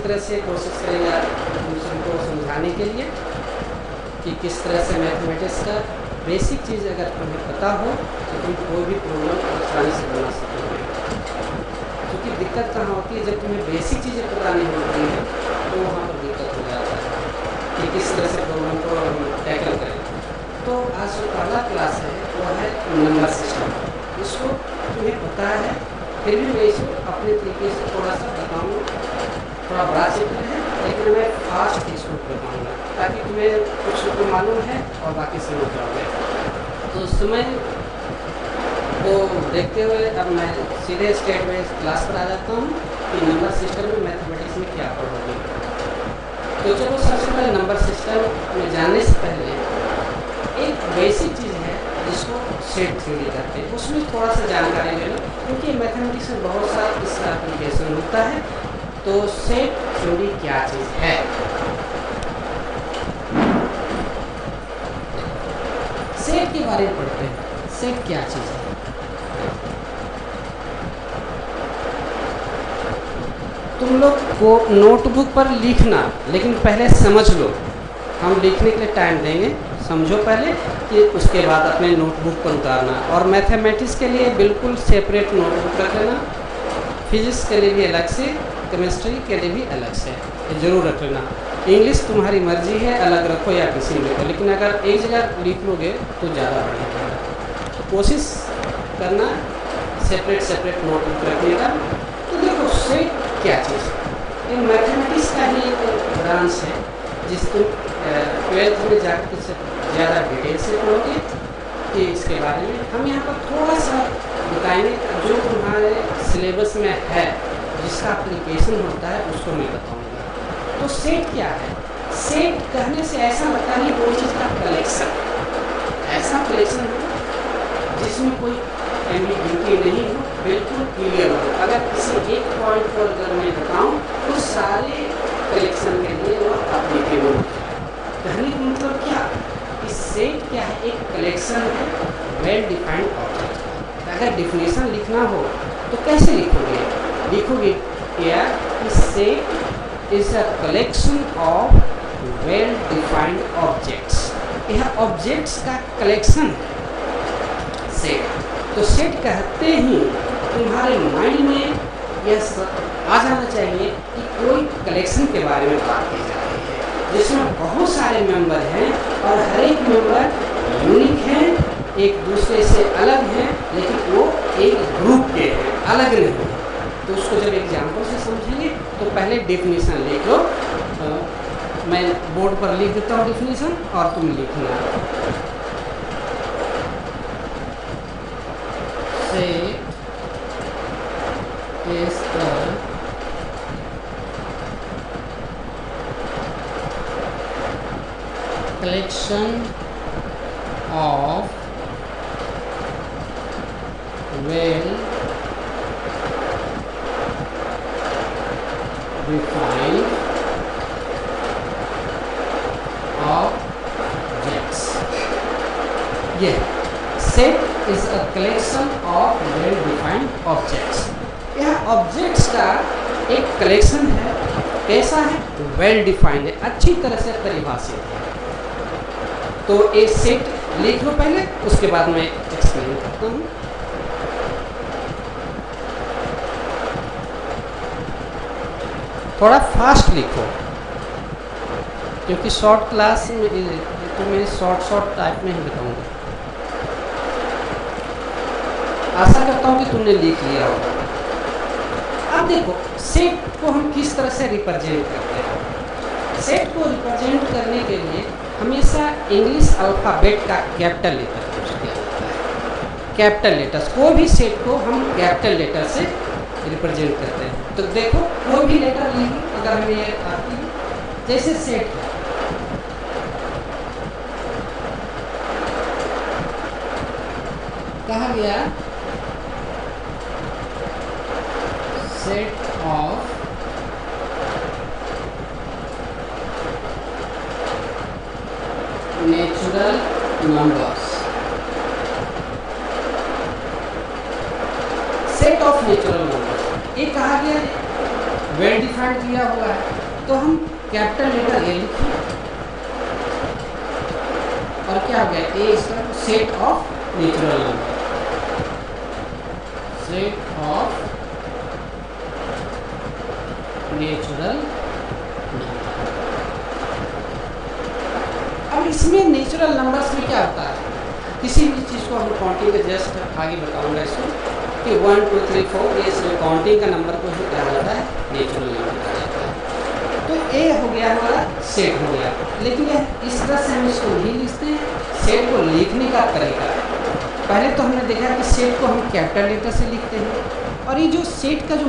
तरह से कोशिश करेंगे दूसरों को समझाने के लिए कि किस तरह से मैथमेटिक्स का बेसिक चीज़ अगर तुम्हें पता हो तो तुम कोई भी प्रॉब्लम आसानी से बना सकोगे। क्योंकि दिक्कत कहाँ होती है, जब तुम्हें बेसिक चीज़ें पता नहीं होती हैं तो वहाँ पर दिक्कत हो जाता है कि किस तरह से प्रॉब्लम को टैकल करें। तो आज जो पहला क्लास है वो है नंबर सिस्टम। इसको तुम्हें पता है, फिर भी मैं इसको अपने तरीके से थोड़ा सा बताऊँगा। थोड़ा बड़ा चैप्टर है लेकिन मैं फास्ट इसको बताऊँगा ताकि तुम्हें कुछ तो मालूम है और बाकी समझ जाओगे। तो समय को देखते हुए अब मैं सीधे स्टेट वाइज क्लास पर आ जाता हूँ कि नंबर सिस्टम में मैथमेटिक्स में क्या पढ़ोगे। तो चलो सबसे पहले नंबर सिस्टम में जाने से पहले एक बेसिक चीज़ है जिसको सेट थ्योरी कहते हैं, उसमें थोड़ा सा जानकारी ले लो क्योंकि मैथमेटिक्स में बहुत सारा इसका एप्लीकेशन होता है। तो सेट थ्योरी क्या चीज़ है? सेट के बारे में पढ़ते हैं। सेट क्या चीज़ है? तुम लोग को नोटबुक पर लिखना, लेकिन पहले समझ लो। हम लिखने के लिए टाइम देंगे, समझो पहले कि उसके बाद अपने नोटबुक पर उतारना। और मैथमेटिक्स के लिए बिल्कुल सेपरेट नोटबुक रख लेना, फिजिक्स के लिए भी अलग से, केमिस्ट्री के लिए भी अलग से, ये ज़रूर रख लेना। इंग्लिश तुम्हारी मर्जी है, अलग रखो या किसी में रखो, लेकिन अगर एक जगह लिख लोगे तो ज़्यादा बढ़िया है। तो कोशिश करना सेपरेट नोटबुक रखने का। तो देखो सेट क्या चीज़ है, ये मैथमेटिक्स का ही एक ब्रांच है जिस तुम 12th में जाकर इससे ज़्यादा डिटेल से पढ़ोगे कि इसके बारे में। हम यहाँ पर थोड़ा सा बताएंगे जो तुम्हारे सिलेबस में है, जिसका एप्लीकेशन होता है उसको मैं बताऊँगा। तो सेट क्या है? सेट कहने से ऐसा लगता नहीं कोई चीज़ का कलेक्शन, ऐसा कलेक्शन हो जिसमें कोई एम्बिग्यूटी नहीं हो, बिल्कुल क्लियर हो। अगर किसी एक पॉइंट को अगर मैं बताऊँ तो सारे कलेक्शन के लिए वो एप्लीकेबल है। कहने का मतलब क्या, इस सेट क्या है? एक कलेक्शन है वेल डिफाइंड ऑब्जेक्ट। अगर डिफिनेशन लिखना हो तो कैसे लिखोगे? लिखोगे क्या, इस set is a collection of well defined objects. यह ऑब्जेक्ट्स का कलेक्शन है सेट। तो सेट कहते ही तुम्हारे माइंड में यह आ जाना चाहिए कि कोई कलेक्शन के बारे में बात की जा रही है जिसमें बहुत सारे मेंबर हैं और हर एक मेंबर यूनिक हैं, एक दूसरे से अलग हैं, लेकिन वो एक ग्रुप के हैं, अलग नहीं है। तो उसको जब एग्जाम्पल से समझेंगे तो पहले डेफिनेशन लिख लो। मैं बोर्ड पर लिख देता हूँ डेफिनेशन और तुम लिखना। Set is the collection of well defined objects। ये set is a collection of well defined objects। यह ऑब्जेक्ट्स का एक कलेक्शन है। कैसा है? वेल डिफाइंड है, अच्छी तरह से परिभाषित है। तो एक सेट लिख लो पहले, उसके बाद मैं एक्सप्लेन करता हूँ। थोड़ा फास्ट लिखो क्योंकि शॉर्ट क्लास में तो मैं शॉर्ट टाइप में ही बताऊँगा। आशा करता हूँ कि तुमने लिख लिया होगा। अब देखो सेट को हम किस तरह से रिप्रेजेंट करते हैं। सेट को रिप्रेजेंट करने के लिए हमेशा इंग्लिश अल्फ़ाबेट का कैपिटल लेटर यूज किया जाता है। कैपिटल लेटर्स, कोई भी सेट को हम कैपिटल लेटर से रिप्रेजेंट करते हैं। तो देखो कोई भी लेटर लिखो, अगर हमें ये आती है, जैसे सेट कहा गया, set of natural numbers. Set of natural numbers ये कहा गया वेल डिफाइंड डिफाइंड किया हुआ है, तो हम कैपिटल लेटर ए लिखें और क्या हो गया, ए इसका set of natural number, set of natural number. अब इसमें नेचुरल नंबर्स में क्या होता है, किसी भी चीज़ को हम काउंटिंग का जस्ट आगे बताऊंगा इसको कि 1 2 3 4 ये काउंटिंग का नंबर को ही कहा जाता है नेचुरल नंबर कहा जाता है। तो ए हो गया हमारा सेट हो गया, लेकिन यह इस तरह से हम इसको नहीं लिखते हैं। सेट को लिखने का तरीका, पहले तो हमने देखा कि सेट को हम कैपिटल लेटर से लिखते हैं, और ये जो सेट का जो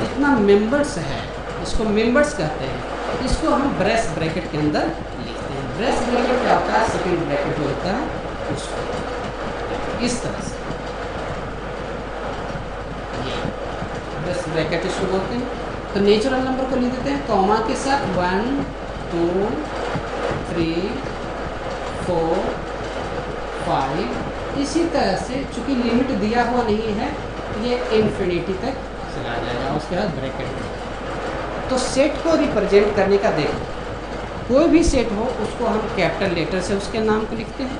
जितना मेंबर्स है इसको मेंबर्स कहते हैं, इसको हम ब्रेस ब्रैकेट के अंदर लिखते हैं। ब्रेस ब्रैकेट क्या होता है, सेकंड ब्रैकेट जो होता है उसको इस तरह से ब्रेस ब्रैकेट इसको बोलते हैं। तो नेचुरल नंबर को लिख देते हैं कॉमा के साथ 1 2 3 4 5, इसी तरह से चूंकि लिमिट दिया हुआ नहीं है ये इन्फिनिटी तक चला जाएगा, उसके बाद ब्रैकेट। तो सेट को रिप्रेजेंट करने का देखो, कोई भी सेट हो उसको हम कैपिटल लेटर से उसके नाम को लिखते हैं,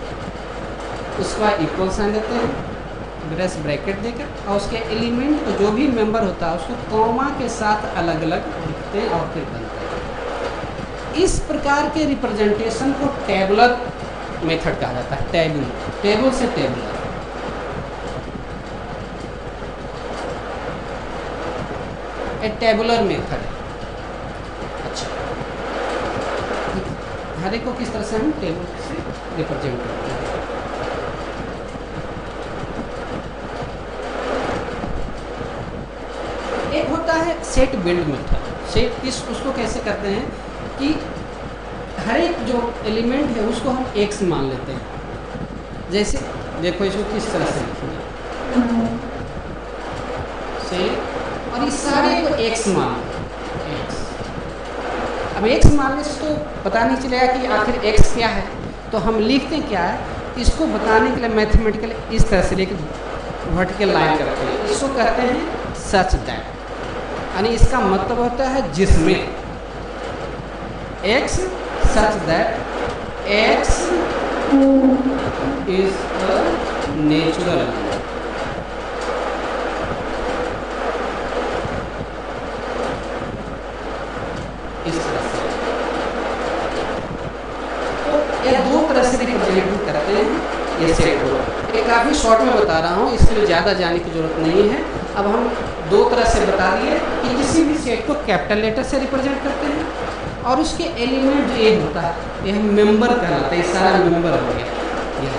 उसका इक्वल साइन देते हैं ब्रेस ब्रैकेट देकर, और उसके एलिमेंट को जो भी मेंबर होता है उसको कॉमा के साथ अलग अलग लिखते हैं और फिर बनते हैं। इस प्रकार के रिप्रेजेंटेशन को टेबुलर मेथड कहा जाता है। टेबल से टेबुलर, ए टेबुलर मेथड। अच्छा, हर एक को किस तरह से हम टेबल से रिप्रेजेंट करते हैं। एक होता है सेट बिल्ड मेथड। सेट किस उसको कैसे करते हैं कि हर एक जो एलिमेंट है उसको हम एक्स मान लेते हैं। जैसे देखो इसको किस तरह से लिखेंगे, सेट और इस सारे को एक्स मान एक्स। अब एक्स मानने से तो पता नहीं चलेगा कि आखिर एक्स क्या है, तो हम लिखते हैं क्या है, इसको बताने के लिए मैथमेटिकल इस तरह से लेकर वर्टिकल लाइन करते हैं, इसको कहते हैं सच दैट, यानी इसका मतलब होता है जिसमें x such that x is a natural number। इस तरह से तो ये दो तरह से रिप्रेजेंट करते हैं ये सेट को। ये काफ़ी शॉर्ट में बता रहा हूँ, इसके लिए ज़्यादा जाने की जरूरत नहीं है। अब हम दो तरह से बता दिए कि किसी भी सेट को कैपिटल लेटर से रिप्रेजेंट करते हैं, और उसके एलिमेंट जो एक होता है यह मेंबर कहलाता है। सारा मेंबर हो गया, यह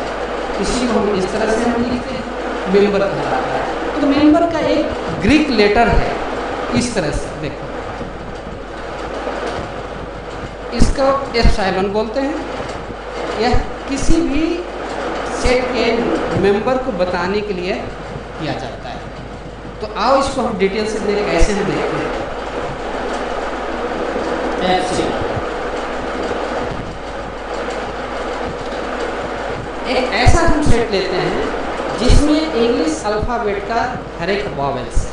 इसी को हम इस तरह से हम लिखते हैं, मेंबर कहलाता है। तो मेंबर का एक ग्रीक लेटर है, इस तरह से देखो, इसको एप्सिलॉन बोलते हैं। यह किसी भी सेट के मेंबर को बताने के लिए किया जाता है। तो आओ इसको हम डिटेल से देखें, कैसे हम देखते हैं। एक ऐसा हम सेट लेते हैं जिसमें इंग्लिश अल्फ़ाबेट का हर एक वॉवेल्स,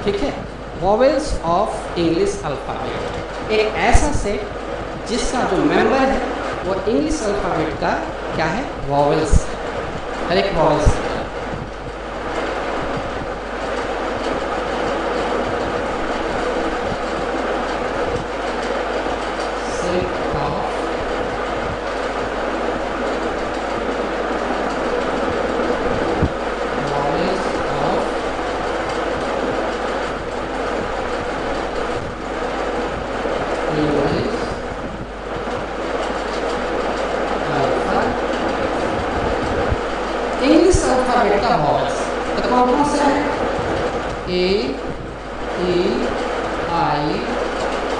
ठीक है, वॉवेल्स ऑफ इंग्लिश अल्फ़ाबेट। एक ऐसा सेट जिसका जो मेंबर है वो इंग्लिश अल्फ़ाबेट का क्या है, वॉवेल्स, हर एक वॉवेल्स। इंग्लिश अल्फ़ाबेट का वॉवेल्स तो कौन कौन सा है, ए ई आई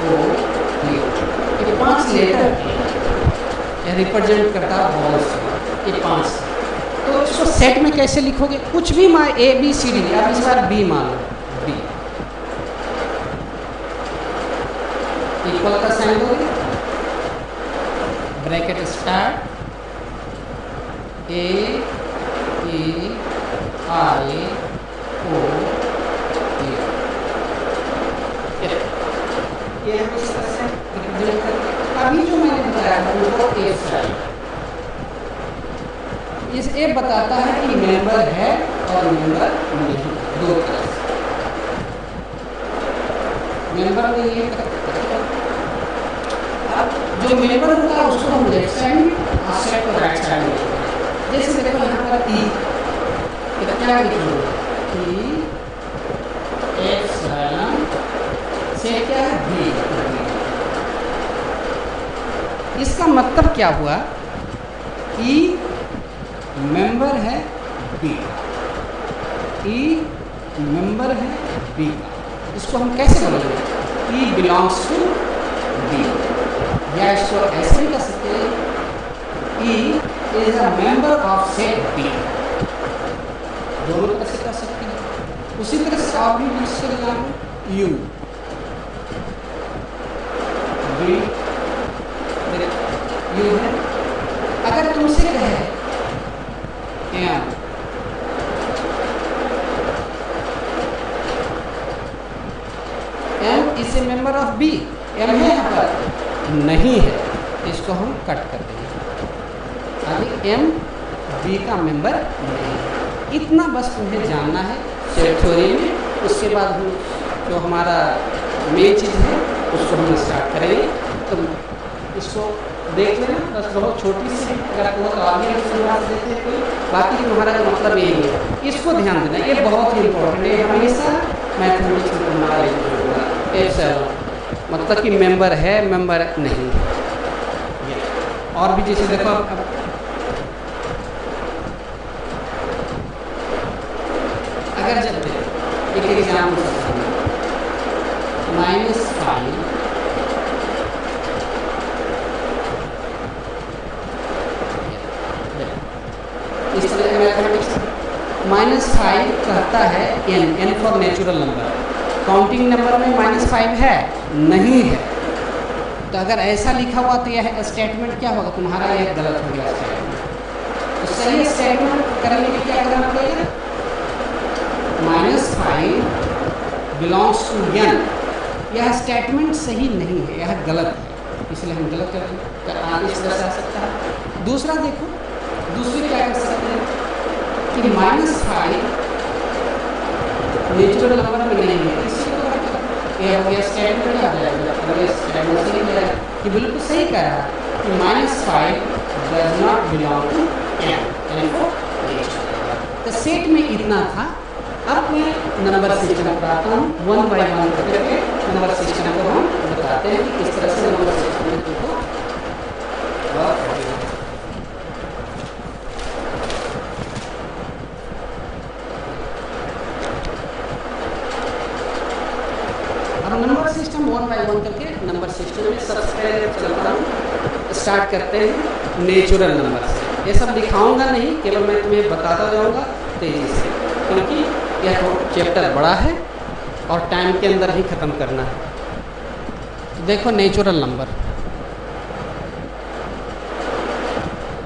ओ यू, ये 5 लेटर रिप्रेजेंट करता है वॉवेल्स, ये 5। तो इसको सेट में कैसे लिखोगे, कुछ भी मान ए बी सी डी, अब इस बार बी मान लो, बी इक्वल का साइन दोगे, bracket start, A E I O U, ये हम इस तरह से रिप्रेजेंट करते। अभी जो मैंने बताया था उनको एफ चाहिए। इस एफ बताता है कि मेंबर है और मेंबर नहीं, दो तरह से। मेंबर नहीं है अब जो मेंबर होगा उसको हम लेफ्ट साइड में और सेट को राइट साइड में लिखेंगे। जैसे देखो यहाँ पर ई, तो क्या लिखेंगे ई एप्सिलॉन से क्या है बी। इसका मतलब क्या हुआ, ई मेंबर है बी, ई मेंबर है बी का। इसको हम कैसे बोलेंगे, ई बिलोंग्स टू बी, या इसको ऐसे भी कर सकते हैं, E is a member of set B. दोनों तरह से कर सकते हैं। उसी तरह से आप भी लिख सकते हैं यू बी, यू है। अगर तुमसे कहे M is a member of B, M है यहाँ पर नहीं है, इसको हम कट कर देंगे। अभी एम बी का मेंबर नहीं है। इतना बस तुम्हें जानना है सेट थ्योरी में। उसके बाद हम जो हमारा मेन चीज़ है उसको हम स्टार्ट करेंगे। तो इसको देख लेना, बस बहुत छोटी सी, अगर बहुत आगे देते हैं कोई, बाकी तुम्हारा मतलब यही है, इसको ध्यान देना, ये बहुत ही इंपॉर्टेंट है। हमेशा मैथमेटिक्स में तुम्हारा एप्सिलॉन मतलब कि मेंबर है मेंबर नहीं है। और भी जैसे देखो अब अगर जब एक एग्जाम्पल -5 इस तरह मैथमेटिक्स -5 कहता है n for natural number. Counting number में -5 है नहीं है, तो अगर ऐसा लिखा हुआ तो यह स्टेटमेंट क्या होगा तुम्हारा, यह गलत हो गया स्टेटमेंट। तो सही स्टेटमेंट करने के लिए क्या करना पड़ेगा, -5 बिलोंग्स टू n, यह स्टेटमेंट सही नहीं है, यह गलत है, इसलिए हम गलत कर आगे इस तरह से आ सकता है। दूसरा देखो, दूसरी क्या कर सकते हैं कि -5 नेचुरल नंबर में नहीं है, ये हो गया स्टेटमेंट आ जाएगा, अगर स्टेटमेंट सही है कि बिल्कुल सही कह रहा है कि -5 does not belong to n को नेचुरल। तो सेट में इतना था। अब मैं नंबर सिस्टम बताता हूँ, 1 बाय 1 करके नंबर सिस्टम को हम बताते हैं कि किस तरह से नंबर सिस्टम में देखो। अब नंबर सिस्टम 1 बाय 1 करके नंबर सिस्टम में सबसे पहले चलता हूँ, स्टार्ट करते हैं नेचुरल नंबर से। ये सब दिखाऊंगा नहीं, केवल मैं तुम्हें बताता जाऊँगा तेजी से, क्योंकि यह चैप्टर बड़ा है और टाइम के अंदर ही ख़त्म करना है। देखो नेचुरल नंबर,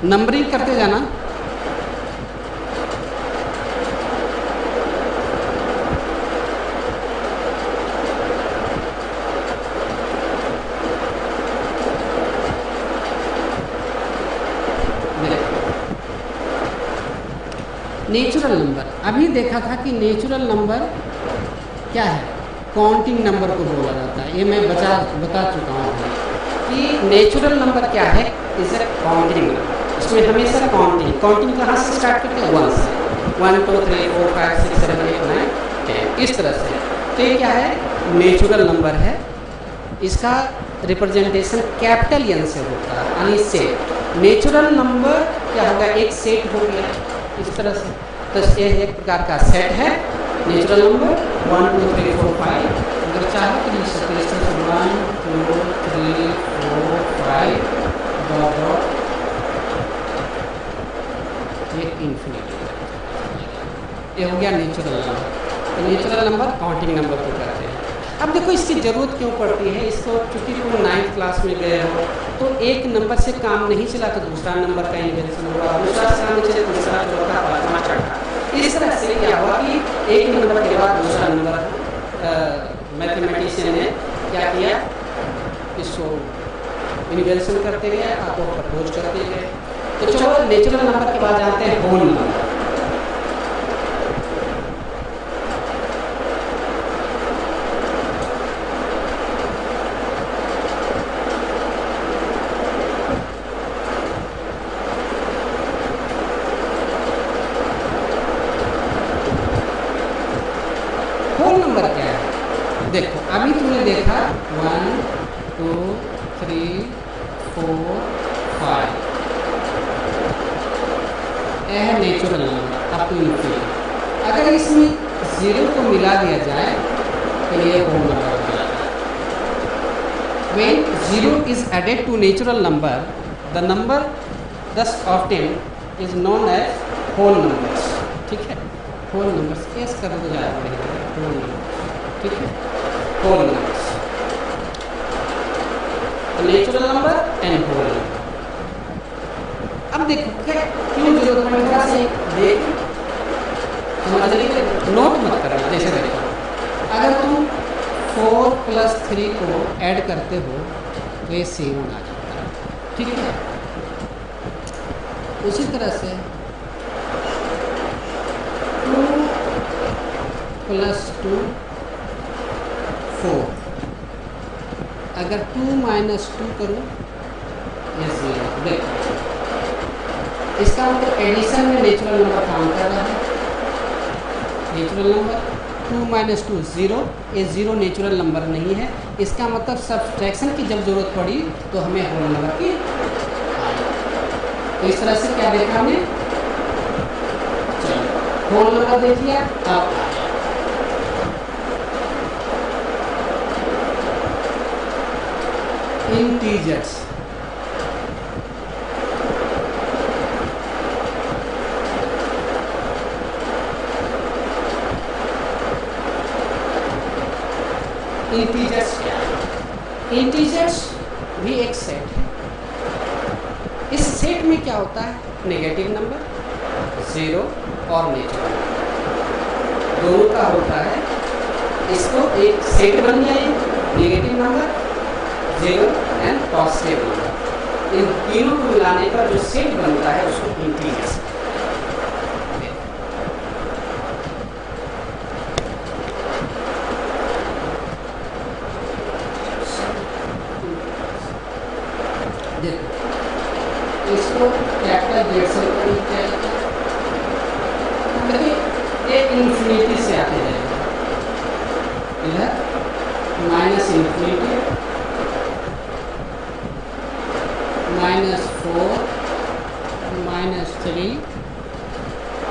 नंबरिंग करते जाना। नेचुरल नंबर, अभी देखा था कि नेचुरल नंबर क्या है, काउंटिंग नंबर को बोला जाता है। ये मैं बता चुका हूँ कि नेचुरल नंबर क्या है, इज ए काउंटिंग नंबर। इसमें हमेशा काउंटिंग कहाँ से स्टार्ट करते हैं, 1 से, 1 2 3 4 5 6 7 8 9 10 इस तरह से। तो ये क्या है, नेचुरल नंबर है। इसका रिप्रेजेंटेशन कैपिटल N से होता है, यानी सेट। नेचुरल नंबर क्या होगा, एक सेट हो गया इस तरह से। तो ये एक प्रकार का सेट है नेचुरल नंबर 1 2 3 4 5। अगर चाहो तो लिख सकते हैं इस तरह से 1 2 3 4 5 डॉट डॉट, ये इन्फिनिटी। ये हो गया नेचुरल नंबर। तो नेचुरल नंबर काउंटिंग नंबर को कहते हैं। अब देखो इसकी ज़रूरत क्यों पड़ती है, इसको चूँकि तुम 9th क्लास में गए हो तो एक नंबर से काम नहीं चला, तो दूसरा नंबर का इन्वेंशन हुआ, दूसरा से काम चले, दूसरा चौथा पाँचवा छठा। इस तरह से क्या हुआ कि एक नंबर के बाद दूसरा नंबर मैथमेटिशियन ने क्या किया, इसको इनिवेशन करते गए, आपको प्रपोज करते गए। तो चलो नेचुरल नंबर के बाद जानते हैं होल नंबर। होल नंबर क्या है? देखो अभी तुमने देखा 1 2 3 4 5, यह है natural number up to infinity. अगर इसमें 0 को मिला दिया जाए तो ये होल नंबर हो जाता है। When 0 is added to natural number, the number thus obtained is known as whole numbers। ठीक है, होल नंबर्स एस कर दो ज़्यादा बढ़िया, होल नंबर। ठीक है, whole numbers, natural number and whole number. अब देखो क्या क्यों जरूरत है, थोड़ा से देख समझने के लिए नोट मत करना। जैसे देखो अगर तुम 4 + 3 को ऐड करते हो तो ये 7 आ जाता है। ठीक है, उसी तरह से 2 + 2 4, अगर 2 - 2 करूँ ये 0। देखो इसका मतलब एडिशन में नेचुरल नंबर काम कर रहा है। नेचुरल नंबर 2 - 2 0, ये 0 नेचुरल नंबर नहीं है। इसका मतलब सब्सट्रैक्शन की जब जरूरत पड़ी तो हमें होल नंबर की आई। तो इस तरह से क्या देखा हमने, चलो होल नंबर देख लिया। अब इंटीजर्स, इंटीजर्स क्या है? इंटीजर्स भी एक सेट है। इस सेट में क्या होता है, नेगेटिव नंबर, 0 और नेचुरल दोनों का होता है। इसको एक सेट बन जाए, negative number, 0 and positive number, इन तीनों को मिलाने पर जो सेट बनता है उसको इंटीजर्स। इसको कैपिटल जेड से किया जाता है, देखिए ये इन्फिनिटी से आते जाएगा, इधर -∞, -4, -3,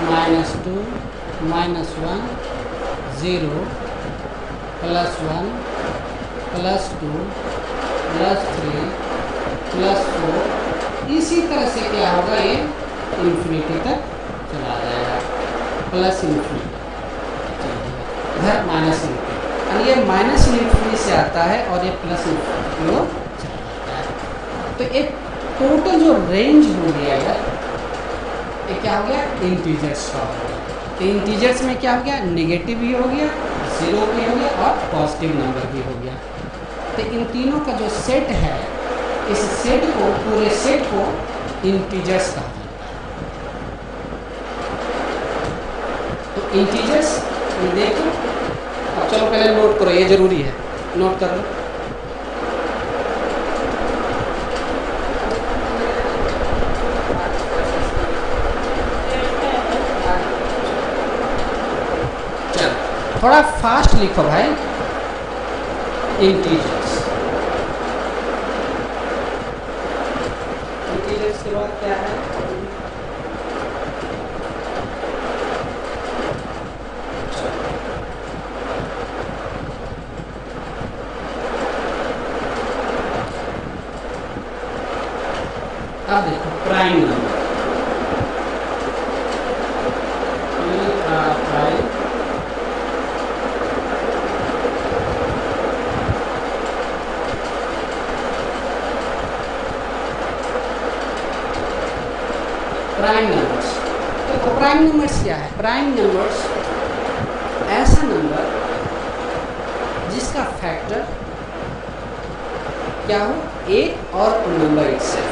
-2, -1, 0, +1, +2, +3, +4। इसी तरह से क्या होगा, ये इन्फिनिटी तक चला जाएगा, +∞, इधर -∞, और ये -∞ से आता है और ये +∞ चला जाता है। तो एक टोटल जो रेंज हो गया यार, ये क्या हो गया, इंटीजर्स का हो गया। तो इंटीजर्स में क्या हो गया, नेगेटिव भी हो गया, 0 भी हो गया और पॉजिटिव नंबर भी हो गया। तो इन तीनों का जो सेट है, इस सेट को, पूरे सेट को इंटीजर्स कहा जाता है। तो इंटीजर्स ये देखो, अब चलो पहले नोट करो, ये जरूरी है, नोट कर लो। चलो थोड़ा फास्ट लिखो भाई, इंटीजर्स। इसके बाद क्या है, अब देखो प्राइम नंबर, प्राइम नंबर्स। तो प्राइम नंबर्स क्या है, प्राइम नंबर्स ऐसा नंबर जिसका फैक्टर क्या हो, एक और नंबर इटसेल्फ।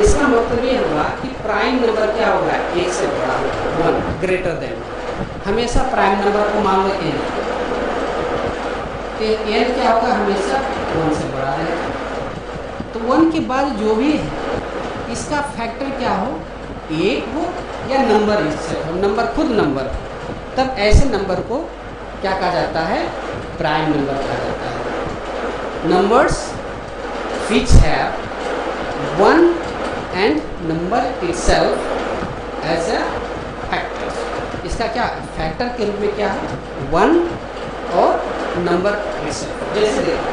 इसका मतलब ये होगा कि प्राइम नंबर क्या होगा, एक से बड़ा होगा, 1 ग्रेटर देन। हमेशा प्राइम नंबर को मान लो n, तो n क्या होगा, हमेशा 1 से बड़ा रहेगा। तो 1 के बाद जो भी है इसका फैक्टर क्या हो, एक हो या नंबर इससे हो, नंबर खुद नंबर, तब ऐसे नंबर को क्या कहा जाता है, प्राइम नंबर कहा जाता है। Numbers which have 1 and number itself as a factor. इसका क्या फैक्टर के रूप में क्या है, 1 और नंबर इटसेल्फ। जैसे देखो,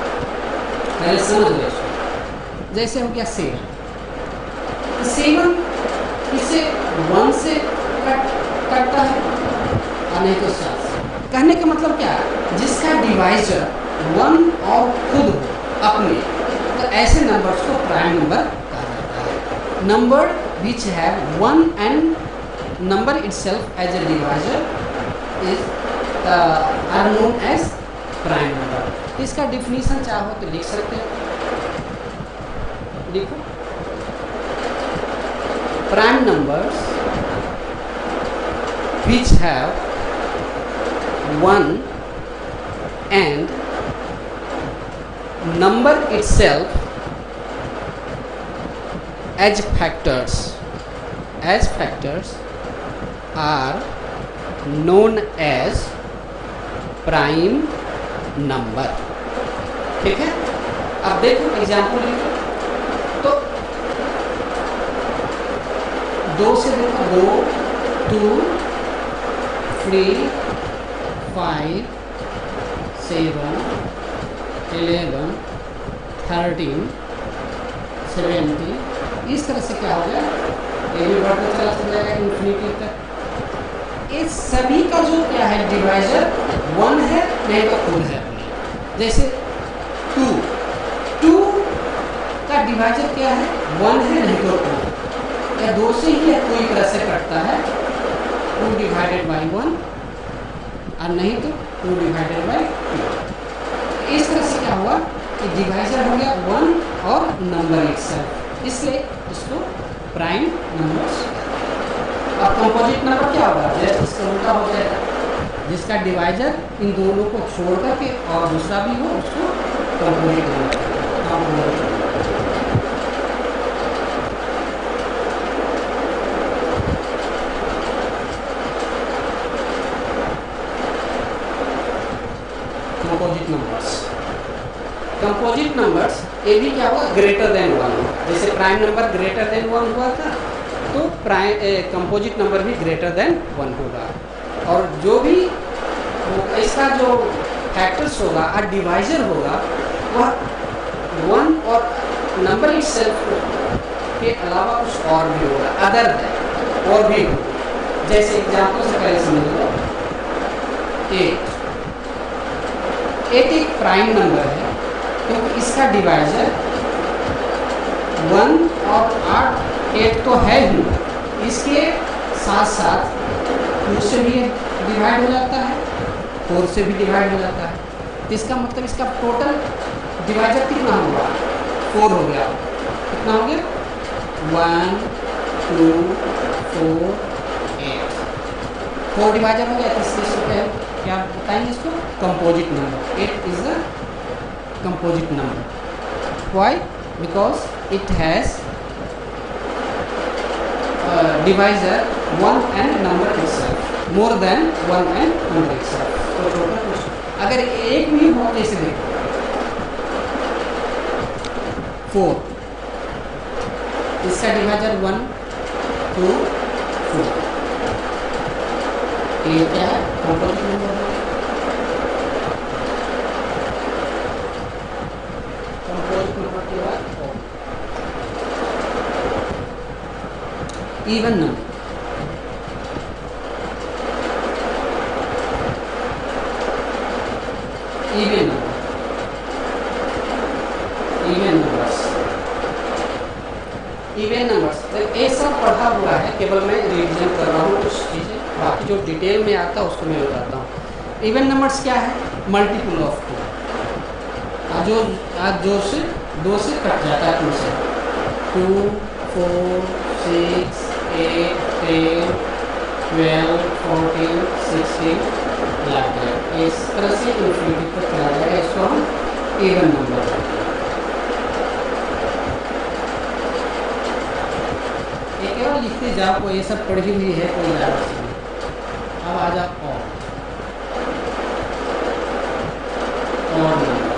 पहले समझ लो, जैसे हो गया 7, 7 इसे 1 से कटता है और नहीं तो 7 से। कहने का मतलब क्या है, जिसका डिवाइजर 1 और खुद हो अपने, तो ऐसे नंबर्स को प्राइम नंबर कहा जाता है। Number which have 1 and number itself as a divisor is are known as prime number. इसका डिफिनीशन चाहो तो लिख सकते हैं, देखो, prime numbers which have 1 and number itself as factors are known as prime number। ठीक है, अब देखो एग्जाम्पल लिखो, तो 2 से देखो, 2, 2, 3, 5, 7, 11, 13, 70, इस तरह से क्या हो गया, ये भी बढ़ता चला जाएगा इन्फिनिटी तक। इस सभी का जो क्या है डिवाइजर 1 है, नहीं तो खुद है अपने। जैसे 2 का डिवाइजर क्या है, 1 है नहीं तो 2, या 2 से ही या कोई तरह से कटता है, 2 डिवाइडेड बाई 1 और नहीं तो 2 डिवाइडेड बाई 2। इस तरह से क्या हुआ कि डिवाइजर हो गया 1 और नंबर इटसेल्फ, इसलिए इसको प्राइम नंबर्स। अब कंपोजिट नंबर क्या होगा, जस्ट इसका उल्टा हो जाएगा, जिसका डिवाइजर इन दोनों को छोड़ करके और दूसरा भी हो, उसको कंपोजिट नंबर। कंपोजिट नंबर्स ये भी क्या हुआ, ग्रेटर देन 1 हुआ। जैसे प्राइम नंबर ग्रेटर देन 1 हुआ था, तो कंपोजिट नंबर भी ग्रेटर देन 1 होगा। और जो भी इसका जो फैक्टर्स होगा और डिवाइजर होगा, वह 1 और नंबर इटसेल्फ के अलावा कुछ और भी होगा, अदर देन, और भी होगा। जैसे एग्जाम्पल से पहले समझ लो, 8 एक प्राइम नंबर है, क्योंकि इसका डिवाइजर 1 और 8 तो है ही, इसके साथ साथ 2 से भी डिवाइड हो जाता है, 4 से भी डिवाइड हो जाता है। तो इसका मतलब इसका टोटल डिवाइजर कितना होगा, 4 हो गया। कितना हो गया, 1, 2, 4, 8, 4 डिवाइजर हो गया। इससे क्या बताएंगे इसको, composite number. 8 is a composite number। Why? Because it has divisor 1 and number itself, more than 1 and number itself। तो छोटा कुछ अगर एक भी हो, जैसे देखो 4, इसका डिवाइजर 1, 2, 4, ये क्या है, कंपोजिट नंबर है। Even number, even number, even numbers, even numbers ये सब पढ़ा हुआ है, केवल मैं रिवीजन कर रहा हूँ कुछ चीज़ें, बाकी जो डिटेल में आता है उसको मैं बताता हूँ। इवन नंबर्स क्या है, मल्टीपल ऑफ 2। आज जो से 2 से कट जाता है 2 से 2 4 6 8 10 12 14 16 लग गया। इस तरह से इन्फिनिटी तक चला जाएगा। इसको हम इवन नंबर कहते हैं। एक बार लिखते जाओ, कोई ये सब पढ़ी हुई है कोई याद नहीं। अब आ जाओ और नंबर।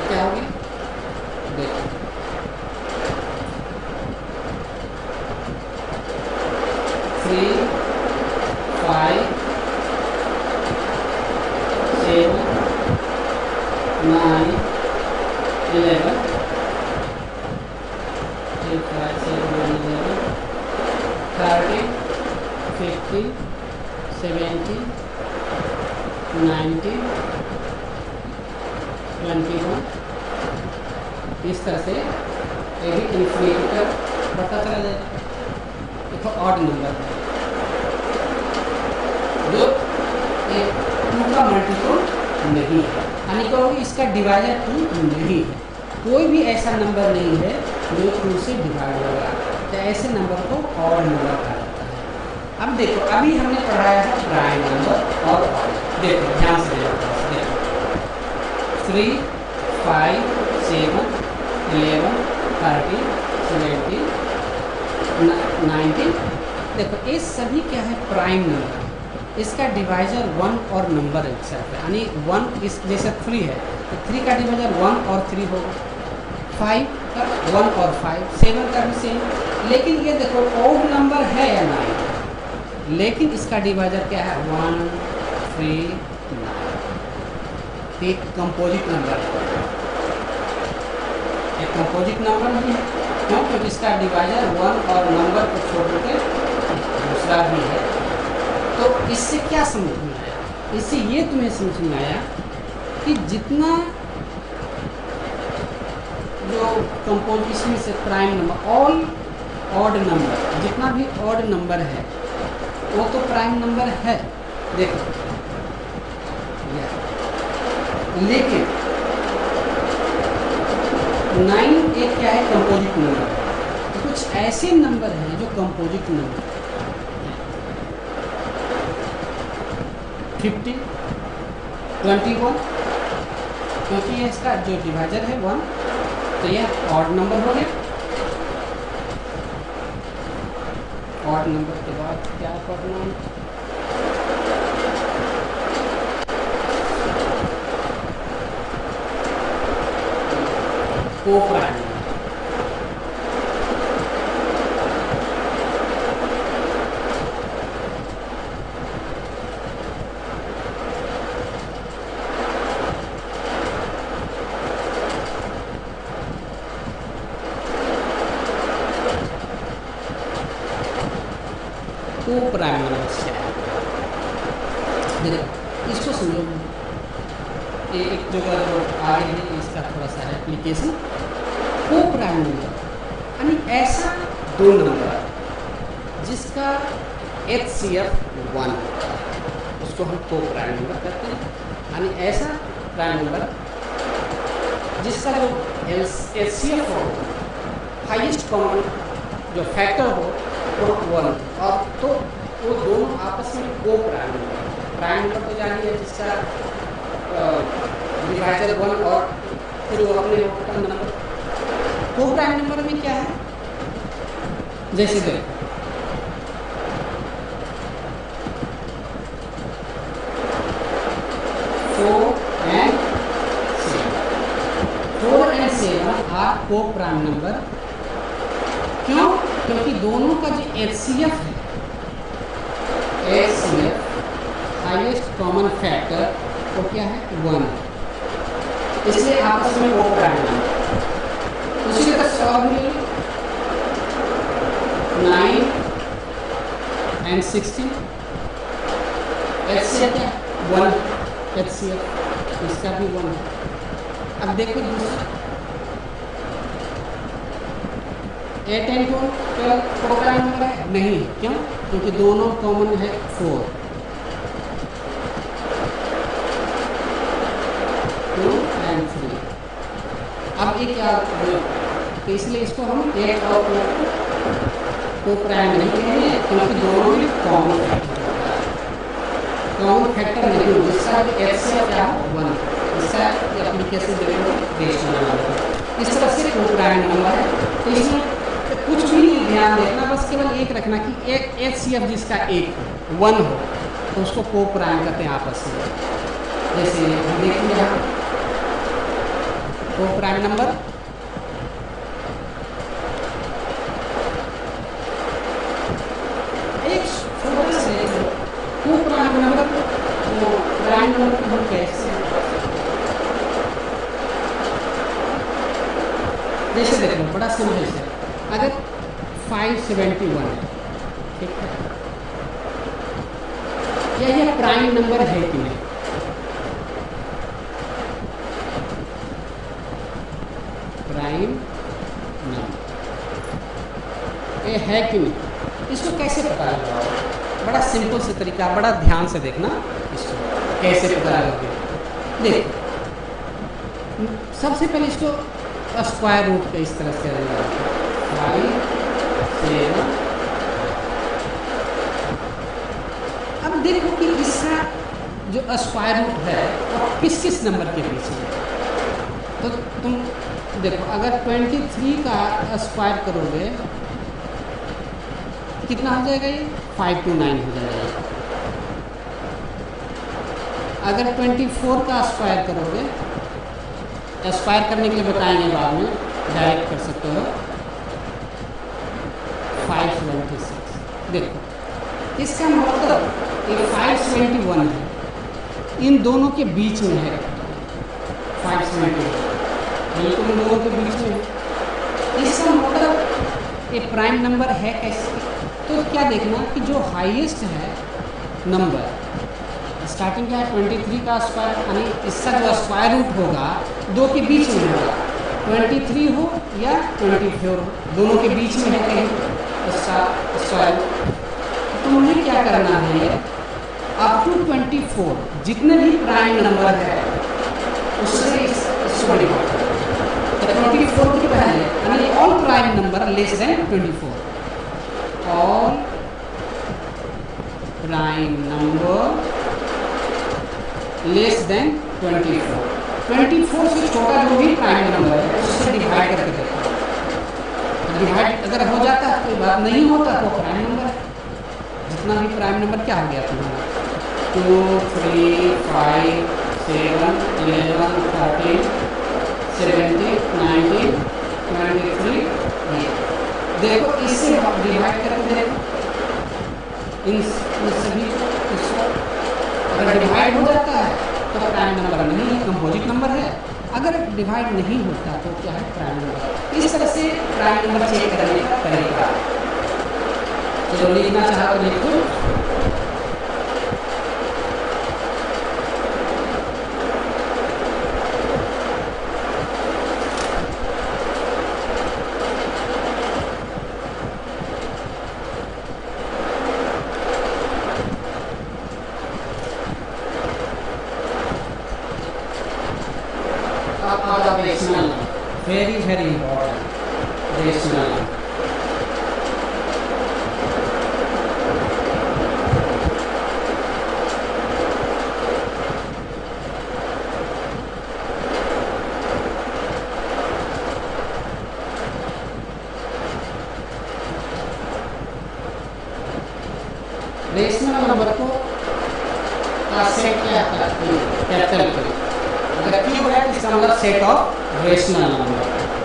क्या हो गया देखो, 3 5 7 9 11 30 50 70 90 21। इस तरह से ये भी इन्फिनिटी तक बढ़ता चला जाएगा। देखो ऑड नंबर है जो 2 का मल्टीपल नहीं है, यानी कहोगे इसका डिवाइजर 2 नहीं है। कोई भी ऐसा नंबर नहीं है जो 2 से डिवाइड होगा, तो ऐसे नंबर को ऑड नंबर कहा जाता है। अब देखो, अभी हमने पढ़ाया है प्राइम नंबर और ऑड। देखो ध्यान से देखो, 3 5 7 11 30 70 90। देखो ये सभी क्या है, प्राइम नंबर। इसका डिवाइजर 1 और नंबर एक्सेप्ट है, यानी 1 इस जैसे 3 है तो 3 का डिवाइजर 1 और 3 होगा, 5 का 1 और 5, 7 का भी सेम। लेकिन ये देखो ऑड नंबर है या 9, लेकिन इसका डिवाइजर क्या है 1 3 9। एक कंपोजिट नंबर है, एक कंपोजिट नंबर नहीं है। क्यों? क्योंकि इसका डिवाइजर 1 और नंबर को छोड़ के दूसरा भी है। तो इससे क्या समझ में आया? इससे ये तुम्हें समझ में आया कि जितना जो कंपोजिशन से prime number, all odd number, जितना भी ऑड नंबर है वो तो प्राइम नंबर है। देखो लेकिन 9 एक क्या है, कंपोजिट नंबर। तो कुछ ऐसे नंबर हैं जो कंपोजिट नंबर 50 21, क्योंकि ये इसका जो डिवाइजर है 1, तो यह ऑड नंबर हो गया। ऑड नंबर के बाद क्या करना है, को प्राइम नंबर। को प्राइम नंबर से इसको समझो, एक जगह जो आगे है इसका थोड़ा सा एप्लीकेशन। को प्राइम नंबर यानी ऐसा दो नंबर जिसका HCF 1, उसको हम को प्राइम नंबर कहते हैं। यानी ऐसा प्राइम नंबर जिसका जो HCF हो, हाईएस्ट कॉमन जो फैक्टर हो वो 1, और तो वो दोनों आपस में को प्राइम नंबर। प्राइम नंबर तो जानिए जिसका डिवाइजर 1 और फिर वो अपने नंबर। को प्राइम नंबर में क्या है, जैसे देखो 4 and 7 are coprime number. क्यों? क्योंकि दोनों का जो HCF है, HCF हाईएस्ट कॉमन फैक्टर वो क्या है 1, इसलिए आपस में वो प्राइम नंबर। उसी तरह सॉल्व 9 and 16 HCF क्या 1, HCF इसका भी 1 है। अब देखो दूसरा 8 को केवल प्रोग्राम नंबर है नहीं, क्यों? क्योंकि दोनों कॉमन है 4, 2 and 3। अब ये क्या, तो इसलिए इसको हम 8 और 2 को प्राइम नहीं कहेंगे, क्योंकि दोनों में कॉमन फैक्टर नहीं हो, जिसका एच से क्या हो 1, इसका एप्लीकेशन रेशनल नंबर। इस तरह से को प्राइम नंबर है। तो इसमें कुछ भी नहीं ध्यान देखना, बस केवल एक रखना कि एक HCF जिसका 1 हो तो उसको को प्राइम करते हैं आपस में। जैसे हम देखेंगे यहाँ को प्राइम नंबर एक छोटा से को प्राइम नंबर, तो प्राइम नंबर को हम कैसे, जैसे देख लो बड़ा सिंपल है, अगर 571 है, ठीक है, क्या यह प्राइम नंबर है कि नहीं? प्राइम नंबर ये है कि नहीं, इसको कैसे पता लगाओ? बड़ा सिंपल से तरीका, बड़ा ध्यान से देखना इसको कैसे पता लगेगा। देखो सबसे पहले इसको स्क्वायर रूट का इस तरह से रहेगा, 5 7। अब देखो कि इसका जो स्क्वायर रूट है वो किस किस नंबर के बीच में, तो तुम देखो अगर 23 का स्क्वायर करोगे कितना हो जाएगा, ये 529 हो जाएगा। अगर 24 का स्क्वायर करोगे, स्क्वायर करने के लिए बताएंगे बाद में, डायरेक्ट कर सकते हो, 576। देखो इसका मतलब ये 571 है, इन दोनों के बीच में है 571, बिल्कुल इन दोनों के बीच में है। इसका मतलब ये प्राइम नंबर है कैसे? तो क्या देखना कि जो हाईएस्ट है नंबर, स्टार्टिंग क्या है 23 का स्क्वायर, यानी इसका जो स्क्वायर रूट होगा 2 के बीच में होगा, 23 हो या 24 हो, दोनों के बीच में है कहीं इसका स्क्वायर। तो मुझे क्या करना है, अप टू 24 जितने भी प्राइम नंबर है उससे इसको डिवाइड करो। तो 24 के पहले यानी all prime number less than 24, all prime number less than 24 से छोटा जो भी प्राइम नंबर है उससे डिवाइड करके देखो। डिवाइड अगर हो जाता है कोई बात, नहीं होता तो प्राइम नंबर है। जितना भी प्राइम नंबर क्या हो गया तुम्हारा, 2 3 5 7 11 13 17 19 23। देखो इससे डिवाइड करके देखो इन सभी को, अगर डिवाइड हो जाता है तो प्राइम नंबर नहीं है, कंपोजिट नंबर है। अगर डिवाइड नहीं होता तो क्या है, प्राइम नंबर। इस तरह से प्राइम नंबर चेक करने का तरीका। चलो लिखना चाहा तो लिखो, rational, very very important rational. Rational number को का सेट क्या करते हैं, कैपिटल करें। अगर क्यूब है इसका मतलब सेट ऑफ रेशनल नंबर।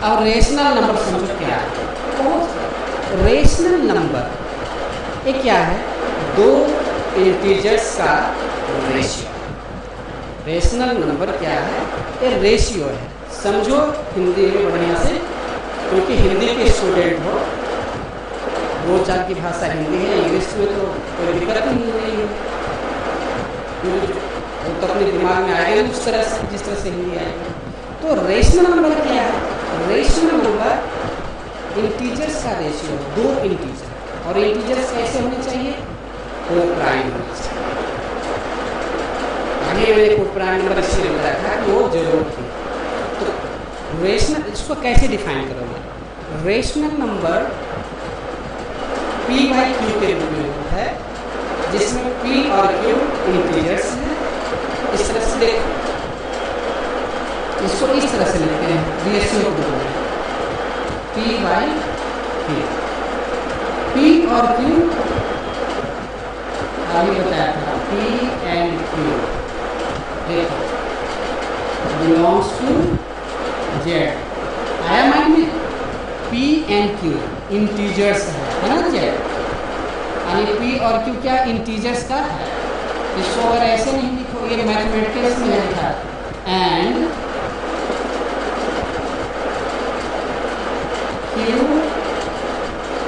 अब रेशनल नंबर समझो क्या है, तो रेशनल नंबर ये क्या है, दो इंटीजर्स का रेशियो। रेशनल नंबर क्या है, ये रेशियो है। समझो हिंदी में बढ़िया से, क्योंकि हिंदी के स्टूडेंट हो, 2-4 की भाषा हिंदी है, इंग्लिश में तो कोई दिक्कत नहीं है, तो अपने दिमाग में आएगा उस तरह से जिस तरह से हिंदी आएगी। तो रेशनल नंबर क्या है, रेशनल नंबर इंटीजर्स का रेशियो, दो इंटीजर, और इंटीजर्स कैसे होने चाहिए, को प्राइम होने चाहिए। आगे मैंने को प्राइम नंबर इसलिए लिख रखा कि वो जरूरत थी। तो रेशनल, इसको कैसे डिफाइन करोगे, rational number p by Q के रूप में होता है, जिसमें p और q इंटीजर्स हैं। इस तरह से देखो, इसको इस तरह से लिखते हैं रेशियो को, p बाई q। p और q अभी बताया था, p एंड q देखो बिलोंग्स टू z। आया माइंड में, p एंड q इंटीजर्स है ना z, यानी p और q क्या इंटीजर्स का है। इसको अगर ऐसे नहीं लिखो, ये मैथमेटिक्स में लिखा and q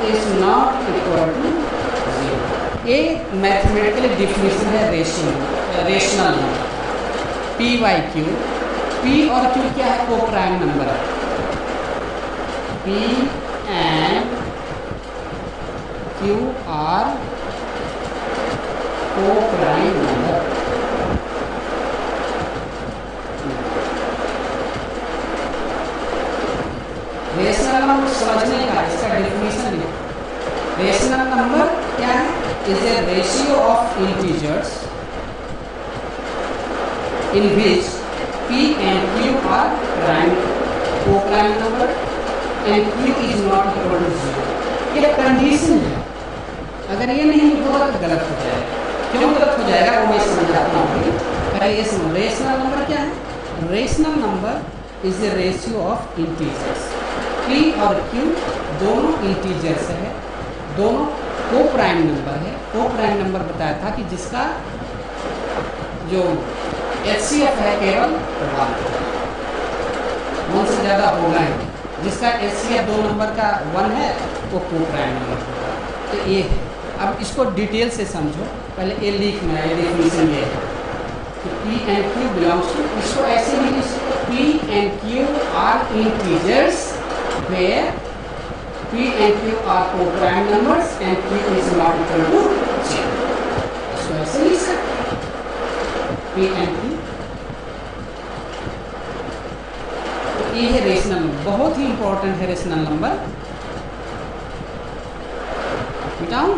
is not equal to 0। ये मैथमेटिकल डिफिनेशन है rational number, p by q। p और q क्या है, को प्राइम नंबर है, p and q are coprime number. Rational number समझने का इसका डेफिनेशन है। रेशनल नंबर क्या है, is a ratio of integers in which p and q are prime, co-prime number and q is not equal to 0। ये condition है, अगर ये नहीं होगा तो गलत हो जाएगा। क्यों गलत हो जाएगा वो मैं समझाता हूँ। पहले ये समझो, रेशनल नंबर क्या है, rational number is a ratio of integers. p और q दोनों इंटीजर्स है, दोनों को प्राइम नंबर है। को प्राइम नंबर बताया था कि जिसका जो HCF है केवल 1 से ज़्यादा होगा है, जिसका HCF 2 नंबर का 1 है वो को प्राइम नंबर होगा। तो ये है, अब इसको डिटेल से समझो। पहले ये लिखना है, डेफिनेशन ये है कि p and q belongs to, इसको ऐसे ही लिख सकते, p and q are integers where p and q are coprime numbers and q is not equal to 0। इसको ऐसे लिख सकते p एंड q। तो ये है रेशनल नंबर, बहुत ही इंपॉर्टेंट है रेशनल नंबर। मिटाऊं,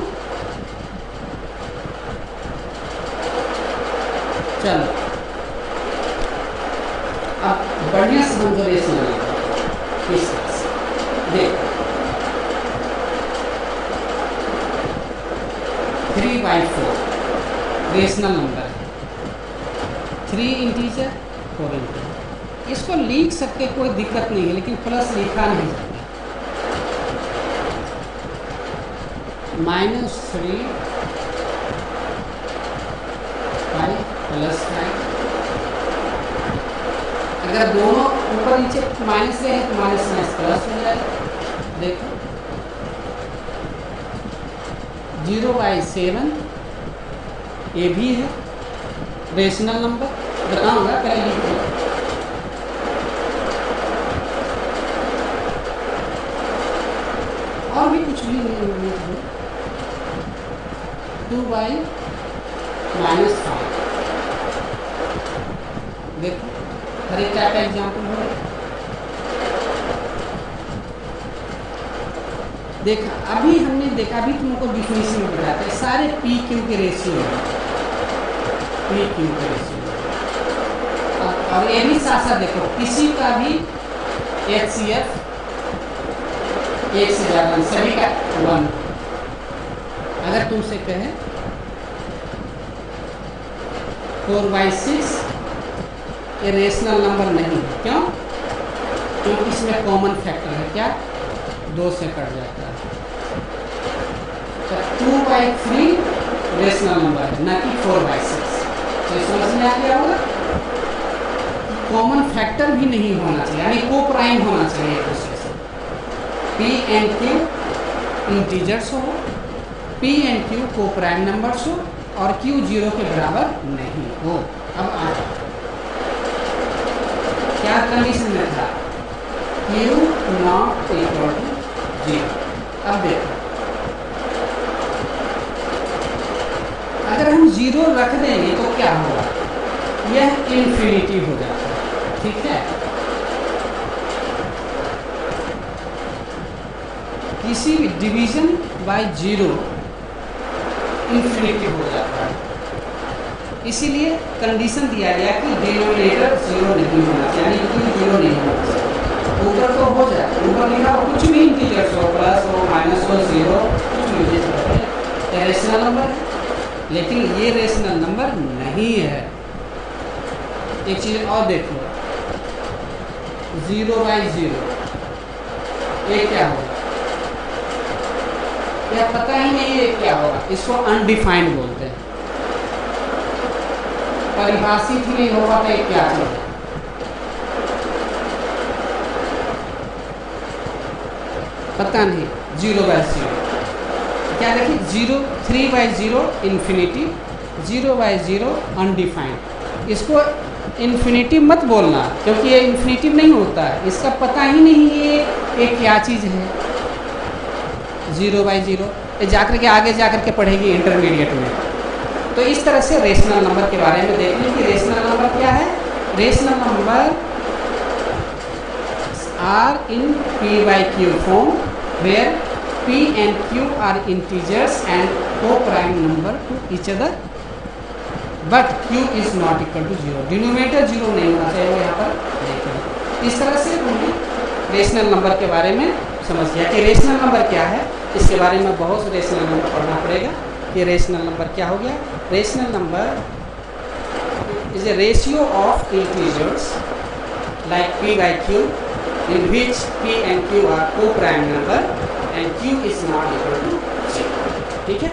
चलो अब बढ़िया से समझो रेशनल नंबर। इस तरह से देखो, 3/4 रेशनल नंबर है, 3 इंटीजर 4 इंटीजर। इसको लिख सकते, कोई दिक्कत नहीं है, लेकिन प्लस लिखा नहीं जाता। -3 5 + 5, अगर दोनों ऊपर नीचे माइनस है तो माइनस प्लस हो जाएगा। देखो 0/7 ये भी है रेशनल नंबर, बताऊंगा पहले लिख दो। और भी कुछ भी नहीं, 2/-5 देखो, हर एक टाइप का एग्जाम्पल हो। देखा, अभी हमने देखा, अभी तुमको डिफिनेशन में बताया था, सारे पी क्यू के रेशियो हैं, पी क्यू के रेशियो। और ये भी साथ साथ देखो, किसी का भी HCF 1 से ज़्यादा, सभी का 1। अगर तुमसे कहे 4/6 ये रेशनल नंबर नहीं है, क्यों? क्योंकि इसमें कॉमन फैक्टर है, क्या? 2 से कट जाता है। तो 2/3 रेशनल नंबर है, ना कि 4/6। तो समझ में आ गया होगा, कॉमन फैक्टर भी नहीं होना चाहिए, यानी को प्राइम होना चाहिए एक दूसरे से। p एंड q इंटीजर्स हो, p एंड q को प्राइम नंबर्स हो, और q 0 के बराबर नहीं हो। अब आ जाओ, क्या कंडीशन में था, q not equal to zero. अब देखो, अगर हम जीरो रख देंगे तो क्या होगा, यह इन्फिनिटी हो जाता है, ठीक है। किसी भी डिवीजन बाय जीरो इन्फिनिटी हो जाता है, इसीलिए कंडीशन दिया गया कि डिनोमिनेटर जीरो नहीं होना चाहिए, यानी कि जीरो नहीं होना चाहिए। ऊपर तो हो जाए, ऊपर लिखा हो कुछ भी इंटीजर्स हो, प्लस हो, माइनस हो, जीरो, कुछ भी रेशनल नंबर है, लेकिन ये रेशनल नंबर नहीं है। एक चीज और देख लो, जीरो बाई जीरो, ये क्या होगा, यह पता ही नहीं है क्या होगा, इसको अनडिफाइंड बोलते हैं, परिभाषित ही नहीं होगा तो ये क्या चीज है। पता नहीं, जीरो बाई जीरो क्या देखिए, zero, three by zero infinity, zero by zero undefined. इसको इन्फिनिटी मत बोलना, क्योंकि ये इन्फिनिटी नहीं होता है, इसका पता ही नहीं ये क्या चीज़ है। जीरो बाई जीरो जाकर के आगे जाकर के पढ़ेगी इंटरमीडिएट में। तो इस तरह से रेशनल नंबर के बारे में देख लें कि रेशनल नंबर क्या है। Rational number are in p by q form where p and q are integers and co-prime number to each other but q is not equal to zero। Denominator zero नहीं होना चाहिए, वो यहाँ पर देखें। इस तरह से हमने रेशनल नंबर के बारे में समझ गया कि रेशनल नंबर क्या है। इसके बारे में बहुत से रेशनल नंबर पढ़ना पड़ेगा कि रेशनल नंबर क्या हो गया। Rational number is a ratio of integers like p by q in which p and q are co-prime number and q is not equal to 0। ठीक है,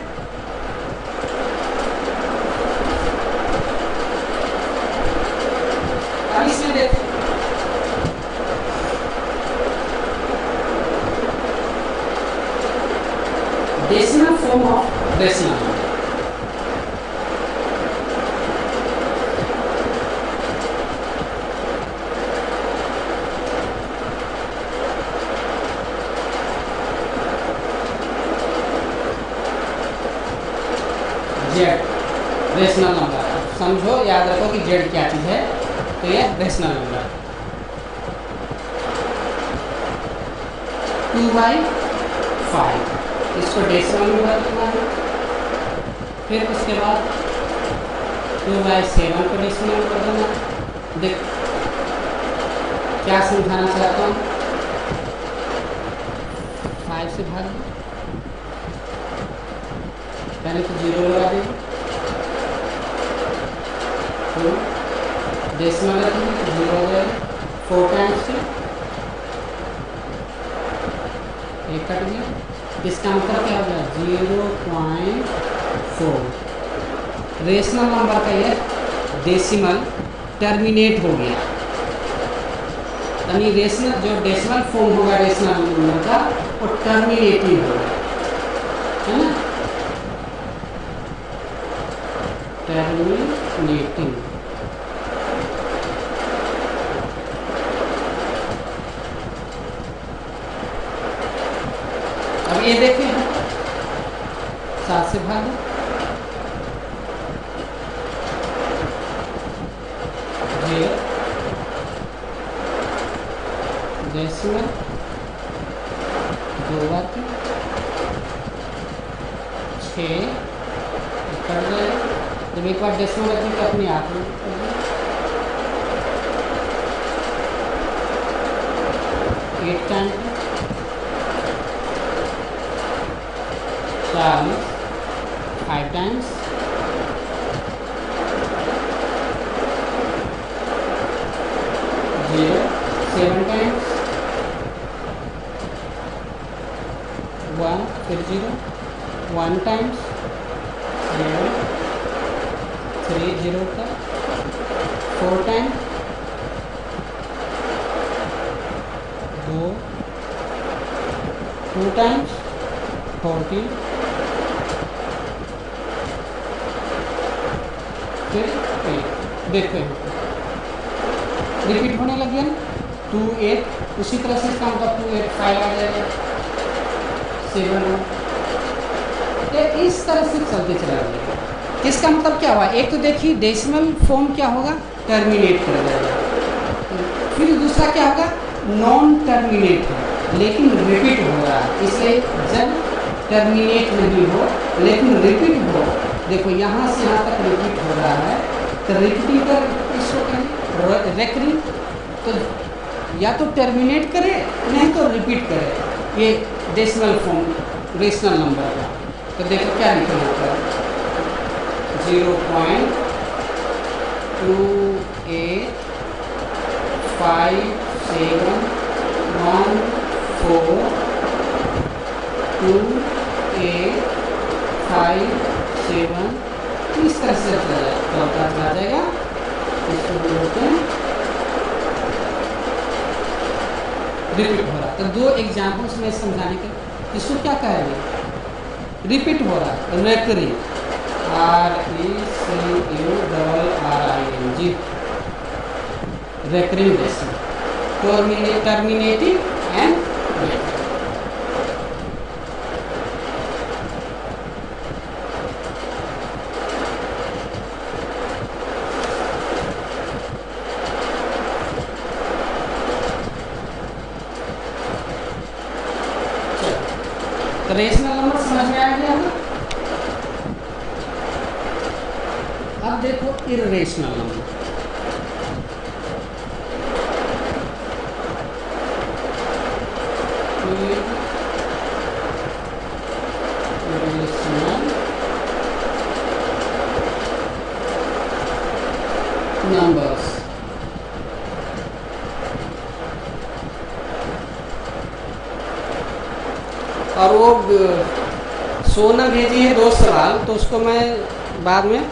अब इसमें देखते हैं decimal form of rational number. Z rational number, समझो, याद रखो कि जेड क्या चीज़ है, तो ये रेशनल नंबर 2/5, इसको डेसिमल नंबर लिखना है। फिर उसके बाद 2/7 को डेसिमल कर देना। देख क्या समझाना चाहता हूँ, 5 से भाग दो, पहले तो जीरो लगा देंगे, तो डेसिमल रखेंगे तो जीरो हो जाएगा, 4 टाइम्स से एक कट गया, इसका अंतर क्या हो गया 0.4। रेशनल नंबर का ये डेसिमल टर्मिनेट हो गया, यानी रेशनल जो डेसिमल फॉर्म होगा रेशनल नंबर का वो टर्मिनेटिंग होगा, है ना, टर्मिनेटिंग। अब ये देखें 7 से भाग डेसिमल 2 बार 6 कर जाएगा। जब एक बार डेसिमल रखें तो अपने आप में 8 टाइम 40, 5 टाइम्स 0, 7 टाइम्स 1, फिर 0, 1 टाइम्स 0, 3 0 का 4 टाइम्स 2, 2 टाइम्स 40, फिर 8। देखते हैं रिपीट होने लग गया ना, 2 8, उसी तरह से इसका मतलब 2 8 5 आ जाएगा, 7 1। ये इस तरह से चलते चला जाएगा। इसका मतलब क्या हुआ, एक तो देखिए डेसिमल फॉर्म क्या होगा, टर्मिनेट कर जाएगा। फिर दूसरा क्या होगा, नॉन टर्मिनेट है लेकिन रिपीट हो रहा है, इसलिए जब टर्मिनेट नहीं हो लेकिन रिपीट हो, देखो यहाँ से यहाँ तक रिपीट हो रहा है, तो रिपीटिंग कर इसको कहें रेकरिंग, तो या तो टर्मिनेट करे नहीं तो रिपीट करे। ये डेसिमल फॉर्म रेशनल नंबर का, तो देखो क्या लिखा होता है, 0.2857 इस तरह से चलता चला जाएगा। इसको बोलते हैं रिपीट हो रहा। तो दो एग्जाम्पल्स में समझाने के, इसको क्या कहेंगे, रिपीट हो रहा, recurring, RECURRING, recurring decimal, terminating and rational number समझ में आ गया ना। अब देखो इर्रेशनल नंबर, नंबर्स। और वो सोना भेजी है 2 सवाल, तो उसको मैं बाद में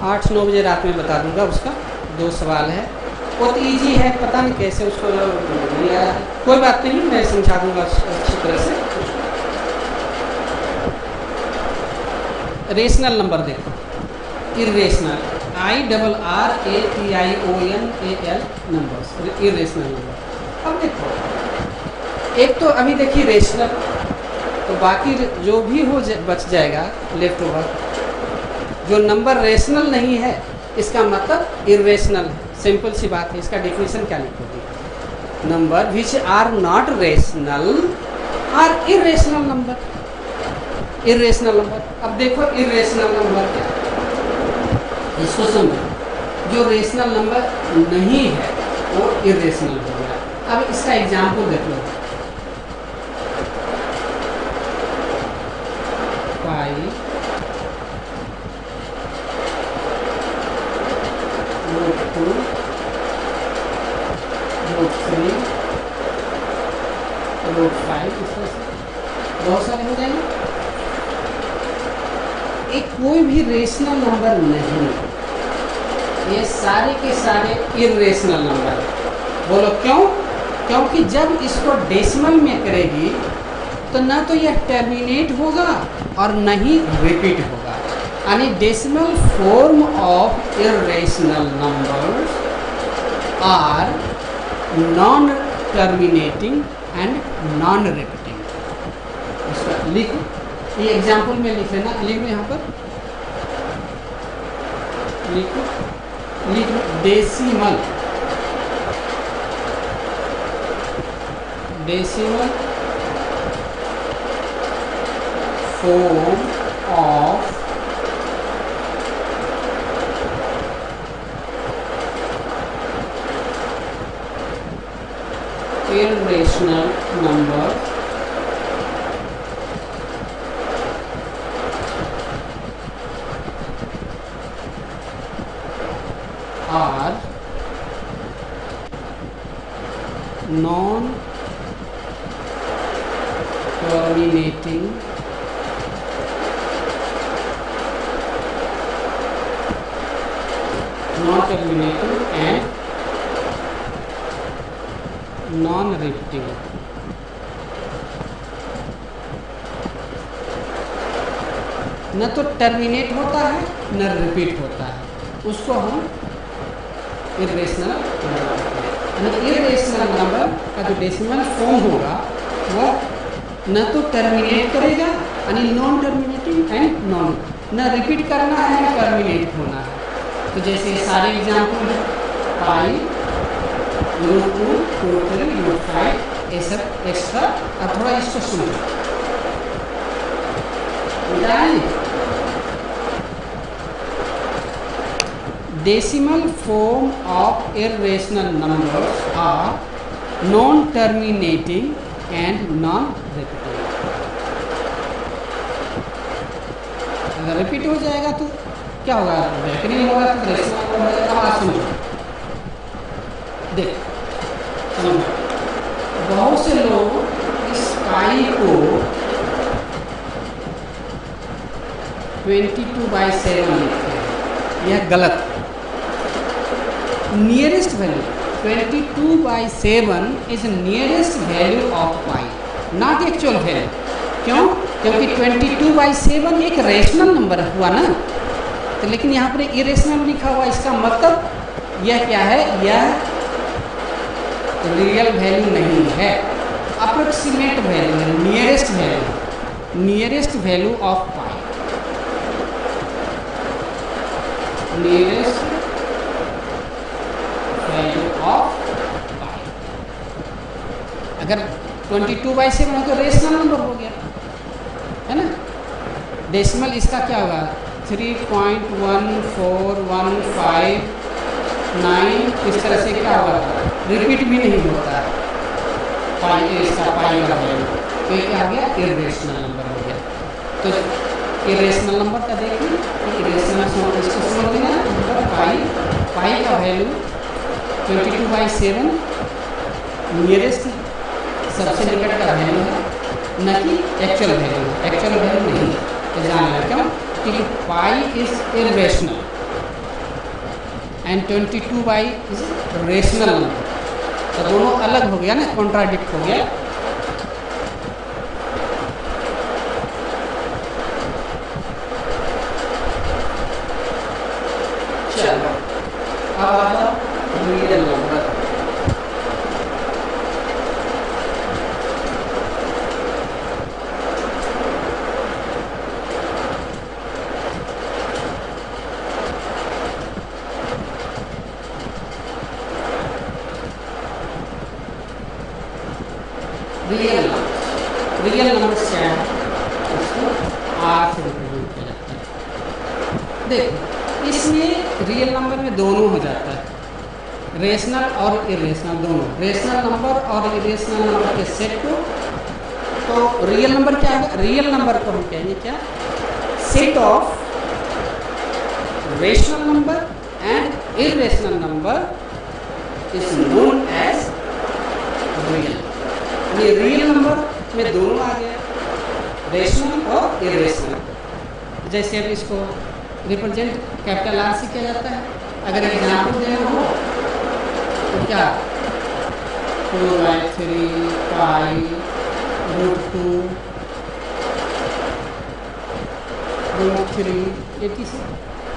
8-9 बजे रात में बता दूंगा। उसका 2 सवाल है, बहुत इजी है, पता नहीं कैसे उसको नहीं आया, कोई बात नहीं, मैं समझा दूंगा अच्छी तरह से। रेशनल नंबर देखो, irrational, IRRATIONAL numbers, irrational number. अब देखो, एक तो अभी देखिए रेशनल, तो बाकी जो भी हो बच जाएगा लेफ्ट ओवर। जो नंबर रेशनल नहीं है इसका मतलब इर्रेशनल है, सिंपल सी बात है। इसका डेफिनेशन क्या लिखोगे, number which are not rational are irrational number, irrational number. अब देखो इर्रेशनल नंबर क्या, इसको समझो, जो रेशनल नंबर नहीं है वो इर्रेशनल हो गया। अब इसका एग्जाम्पल देख लो, बहुत सारे हो जाएंगे। एक कोई भी रेशनल नंबर नहीं, ये सारे के सारे इर्रेशनल नंबर। बोलो क्यों? क्योंकि जब इसको डेसिमल में करेगी तो ना तो यह टर्मिनेट होगा और न ही रिपीट होगा। यानी decimal form of irrational numbers are non terminating and non repeating. इसका लिखो, ये एग्जाम्पल में लिख लेना, लिख लो यहाँ पर, लिखो decimal, decimal form of irrational number are non-terminating and non-repeating। न तो टर्मिनेट होता है न रिपीट होता है, उसको हम इर्रेशनल नंबर। इर्रेशनल नंबर का जो डेसिमल फॉर्म होगा वह न तो टर्मिनेट करेगा यानी नॉन टर्मिनेटिंग एंड नॉन, न रिपीट करना है न टर्मिनेट होना है। तो जैसे सारे एग्जाम्पल हैं पाई √2 टोटल √5 ये सब एक्स्ट्रा। अब थोड़ा इसको सुनो decimal form of irrational numbers are non-terminating and non-repeating। अगर रिपीट हो जाएगा तो क्या होगा, रेकनिंग होगा तो रेशनल हो जाएगा। अब आप समझो, देख समझो, बहुत से लोग इस पाई को 22/7 लिखते हैं, यह गलत। Nearest value 22/7 is nearest value of pi, not actual value. क्यों? क्योंकि 22/7 एक रेशनल नंबर हुआ ना, तो लेकिन यहाँ पर इरेशनल लिखा हुआ, इसका मतलब यह क्या है, यह रियल वैल्यू नहीं है, अप्रोक्सीमेट वैल्यू है, nearest value, nearest value of pi, nearest value of pi. अगर 22/7 हो तो रेशनल नंबर हो गया, है ना। डेसिमल इसका क्या होगा, 3.14159, इस तरह से क्या होगा, रिपीट भी नहीं होता पाई, इसका पाई का वैल्यू, तो क्या हो गया, इरेशनल नंबर हो गया। तो इरेशनल नंबर का देखिए, इरेशनल इसको समझ लेना, पाई का वैल्यू 22/7 नियरेस्ट सबसे निकट का वैल्यू है, न कि एक्चुअल वैल्यू, एक्चुअल वैल्यू नहीं है। तो जान लें क्यों, क्योंकि pi is irrational and 22 is rational number, तो दोनों अलग हो गया ना, कॉन्ट्राडिक्ट हो गया। चलो अब आता रियल नंबर। रियल नंबर क्या है, उसको आर से रिप्रेजेंट किया जाता है। देखो इसमें रियल नंबर में दोनों हो जाता है, रेशनल और इरेशनल दोनों, रेशनल नंबर और इरेशनल नंबर के सेट को। तो रियल नंबर क्या है, रियल नंबर को हम कहेंगे क्या, set of rational number and irrational number is known as real. ये रियल नंबर में दोनों आ गया, रेशनल और इरेशनल। जैसे अब इसको रिप्रेजेंट कैपिटल आर से किया जाता है। अगर एग्जाम्पल देना हो तो क्या, 4/3 पाई √2 √3 86,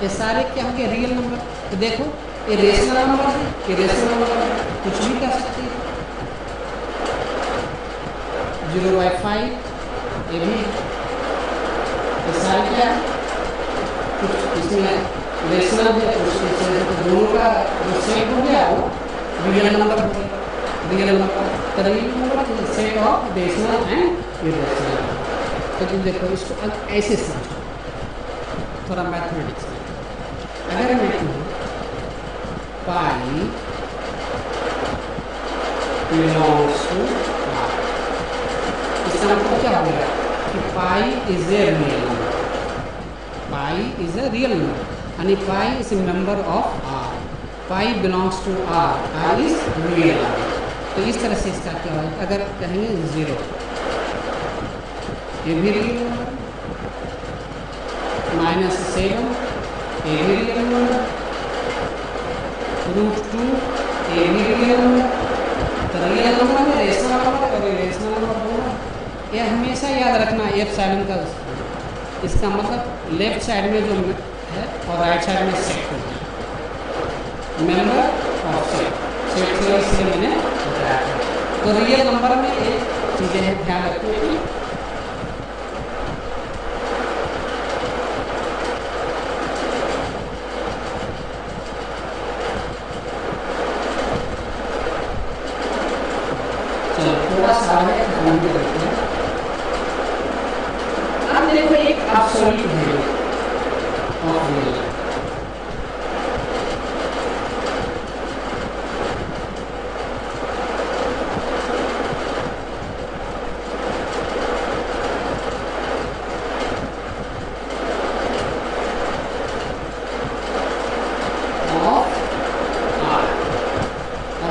ये सारे क्या होंगे, रियल नंबर। तो देखो ये रेशनल नंबर है, ये रेशनल नंबर है, कुछ भी कर सकते हैं। 0/5 ये भी, ये सारे क्या, कुछ इसमें रेशनल है, कुछ दोनों का जो सेट हो गया वो रियल नंबर हो गया, रियल नंबर। तो real number set of rational and irrational. तो तुम देखो इसको ऐसे समझो, थोड़ा मैथमेटिक्स में। अगर मैं कहूँ पाई बिलोंग्स टू आर, इसका मतलब क्या हो गया कि pi is a real number, pi is a real number यानी pi is a member of R, pi belongs to R, R is real. तो इस तरह से इसका क्या होगा, अगर कहेंगे 0 ये भी रियल नंबर, -7 ये भी रियल नंबर, √2 ये भी रियल नंबर। तो रियल नंबर में रेशनल नंबर और इरेशनल नंबर होगा। ये हमेशा याद रखना एप्सिलॉन का, इसका मतलब लेफ्ट साइड में जो है और राइट साइड में सेट होगा, मेंबर ऑफ सेट, सेट से इसलिए मैंने बताया था। तो रियल नंबर में एक चीज़ें हैं ध्यान रखने की।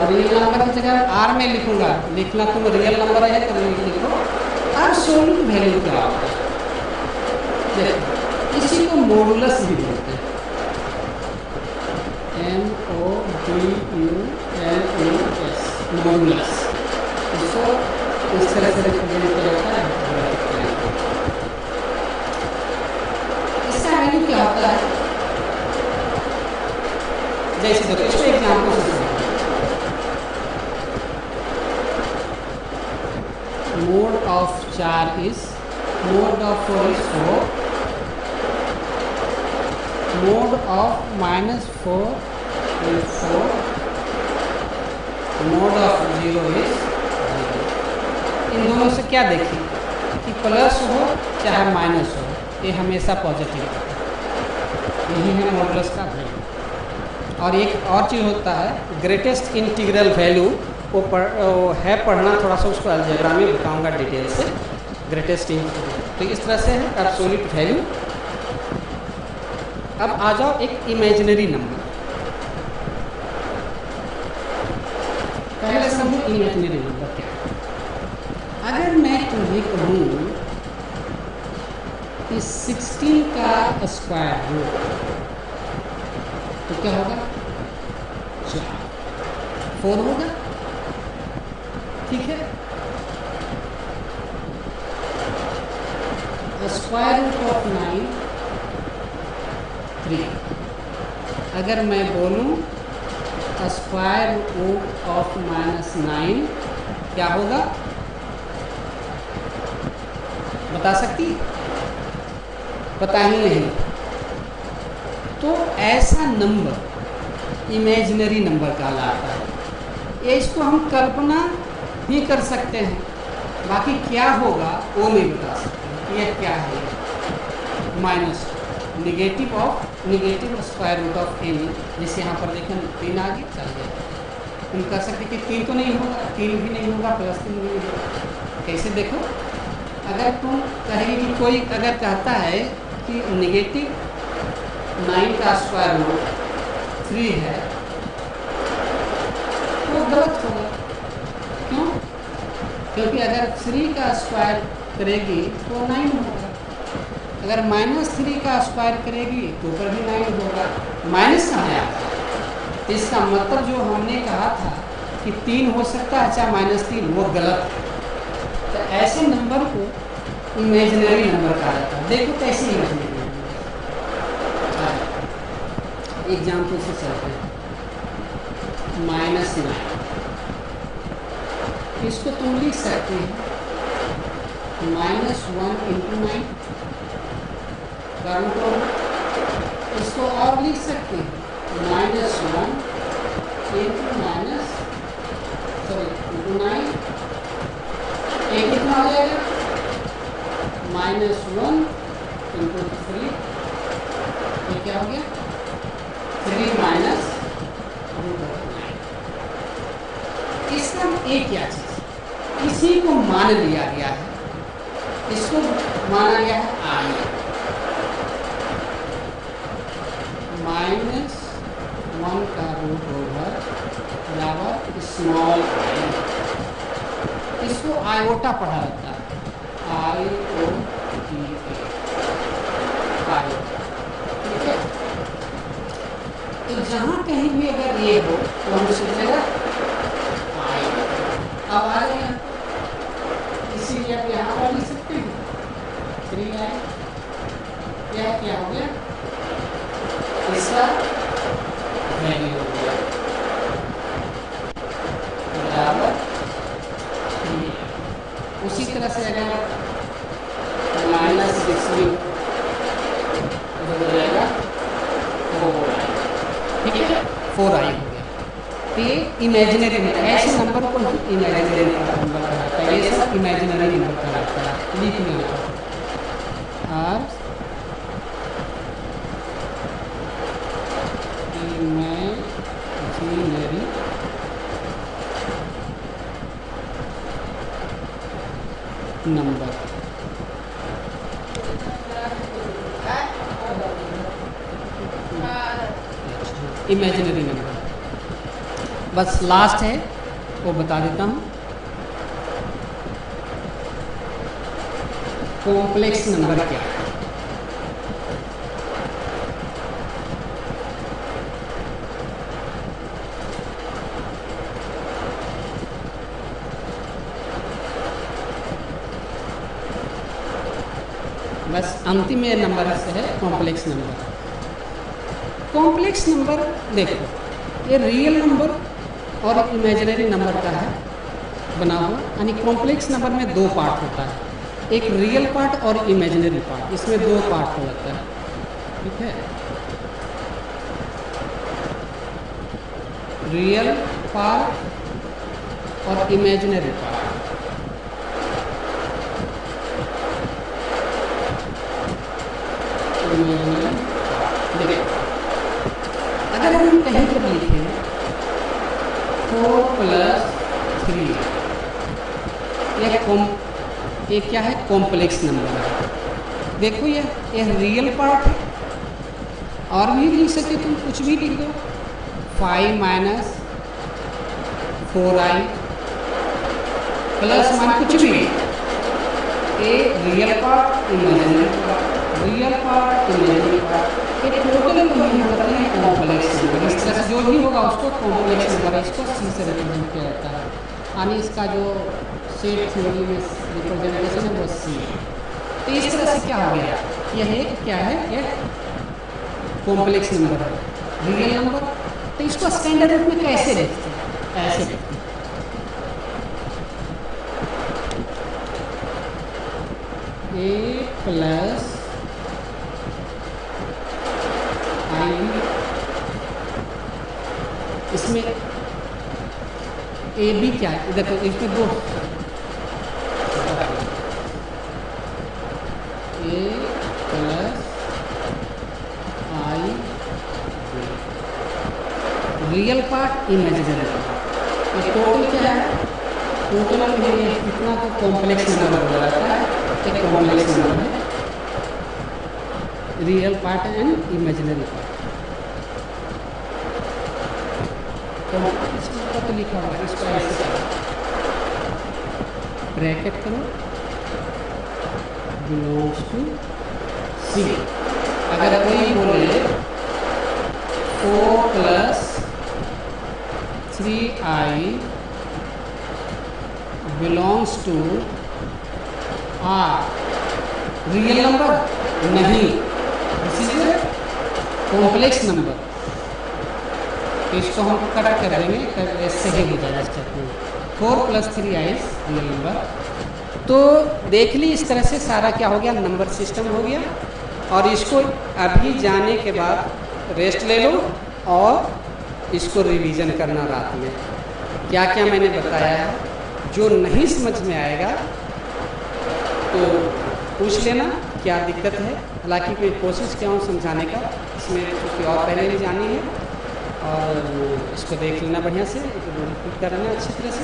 और रियल नंबर की जगह आर में लिखूंगा, लिखना तुम रियल नंबर है तो लिखो एब्सोल्यूट वैल्यू क्या होता है। देखो इसी को मॉडुलस भी बोलते हैं, MODULUS, मॉडुलस। इसको इस तरह से रिप्रेजेंट किया जाता है। इसका वैल्यू क्या होता है, जैसे देखो इसको एग्जाम्पल से mode of 4 is, mode of 4 is 4, mode of -4 is 4, mode of 0 is 0। इन दोनों से क्या देखें कि प्लस हो चाहे माइनस हो, ये हमेशा पॉजिटिव होता है। यही है मॉडुलस का वैल्यू। और एक और चीज़ होता है ग्रेटेस्ट इंटीग्रल वैल्यू, वो है पढ़ना, थोड़ा सा उसको अलजेब्रा में बताऊंगा डिटेल से। ग्रेटेस्ट इंटीग्रल तो इस तरह से है एब्सोल्यूट वैल्यू। अब आ जाओ एक इमेजिनरी नंबर। पहले समझो इमेजिनरी नंबर क्या है। अगर मैं तुम्हें कहूँ कि 16 का स्क्वायर रूट तो क्या होगा, 4 होगा, ठीक है। Square root of 9 3। अगर मैं बोलूं स्क्वायर रूट ऑफ -9 क्या होगा, बता सकती, पता ही नहीं। तो ऐसा नंबर इमेजिनरी नंबर कहलाता है। ये इसको हम कल्पना भी कर सकते हैं, बाकी क्या होगा वो नहीं बता सकते। ये क्या है, minus negative of negative square root of n, जैसे यहाँ पर देखें 3 आगे चल गया। तुम कह सकते कि 3 तो नहीं होगा, 3 भी नहीं होगा, +3 भी नहीं होगा। कैसे देखो, अगर तुम कहेंगे कि कोई अगर कहता है कि -9 का स्क्वायर रूट 3 है तो गलत होगा। क्यों? क्योंकि अगर 3 का स्क्वायर करेगी तो 9 होगा, अगर -3 का स्क्वायर करेगी तो ऊपर भी 9 होगा। माइनस कहाँ आया, इसका मतलब जो हमने कहा था कि 3 हो सकता है चाहे -3, वो गलत है। तो ऐसे नंबर को इमेजिनरी नंबर कहा जाता है। देखो कैसे इमेजिनरी नंबर, एग्जाम्पल से चलते हैं। -9 इसको तुम लिख सकते हैं -1 × 9 कारण तो इसको और लिख सकते हैं -1 × 9। एक कितना हो जाएगा, -1 × 3, ये क्या हो गया 3 माइनस √9। इसका एक क्या चीज, इसी को मान लिया गया है, इसको माना गया है आई, -1 का रूट ओवर बराबर स्मॉल आई। इसको आयोटा पढ़ा जाता है, IOTA, ठीक है। तो जहाँ कहीं भी अगर ये हो तो हम सोचेगा आई। अब आ गया, इसीलिए आप यहाँ पर लिख सकते हैं 3 आई। क्या हो गया, इसका वैल्यू हो गया बराबर 3। उसी तरह से अगर -6 हो जाएगा 4 आई, ठीक है, 4 आई हो गया। तो ये इमेजिनरी नंबर, ऐसे नंबर को इमेजिनरी नंबर कहलाता है। ये सब इमेजिनरी नंबर कहलाता है, लिखने होता है। और इमेजिनरी नंबर, इमेजिनरी नंबर बस लास्ट है वो बता देता हूँ। कॉम्प्लेक्स नंबर क्या है? बस अंतिम ये नंबर से है कॉम्प्लेक्स नंबर। कॉम्प्लेक्स नंबर देखो, ये रियल नंबर और इमेजिनरी नंबर का है बना हुआ। यानी कॉम्प्लेक्स नंबर में दो पार्ट होता है, एक रियल पार्ट और इमेजिनरी पार्ट। इसमें दो पार्ट होता है, ठीक है। रियल पार्ट और इमेजिनरी पार्ट। देखिए, अगर हम कहीं पर लिखें 4 + 3, ये क्या है? कॉम्प्लेक्स नंबर है। देखो ये रियल पार्ट है, और भी लिख सकते तुम, कुछ भी लिख दो। 5 - 4i प्लस मान कुछ भी। A real part, imaginary part, real part, imaginary part. ये टोटल को हम कहते हैं कॉम्प्लेक्स नंबर। इस तरह से जो भी होगा उसको कॉम्प्लेक्स नंबर, इसको सी से रिप्रेजेंट किया जाता है। यानी इसका जो सेट थ्योरी में रिप्रेजेंटेशन है वो सी। तो इस तरह से क्या हो गया? यह एक क्या है? एक कॉम्प्लेक्स नंबर है, रियल नंबर। तो इसको स्टैंडर्ड रूप में कैसे लिखते हैं? ऐसे लिखते हैं। A + IB, इसमें ए बी क्या है? देखो इसमें दो, A + IB, real part, imaginary part. ये टोटल क्या है? टोटल में कितना तो कॉम्प्लेक्स नंबर हो जाता है। एक कॉम्प्लेक्स नंबर है, real part and imaginary part. तो इसमें तो लिखा हुआ है, इसको ऐसे करो, ब्रैकेट करो, बिलोंग्स टू सी। अगर कोई बोले 4 + 3i belongs to R, real number नहीं, दिस इज कॉम्प्लेक्स नंबर। तो इसको हम कट कर देंगे, तब ऐसे ही हो जाएगा स्टेटमेंट। 4 + 3i real number. तो देख ली, इस तरह से सारा क्या हो गया? नंबर सिस्टम हो गया। और इसको अभी जाने के बाद रेस्ट ले लो और इसको रिवीजन करना रात में। क्या क्या मैंने बताया है, जो नहीं समझ में आएगा तो पूछ लेना क्या दिक्कत है। हालांकि मैं कोशिश किया हूँ समझाने का, इसमें क्योंकि और पहले भी जानी है। और इसको देख लेना बढ़िया से, रिपीट करना अच्छी तरह से,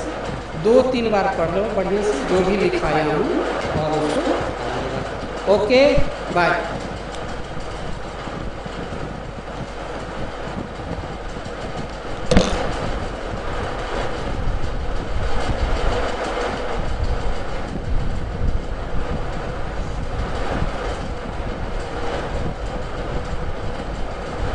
2-3 बार पढ़ लो बढ़िया से, जो भी लिखाया हूँ। और ओके, बाय।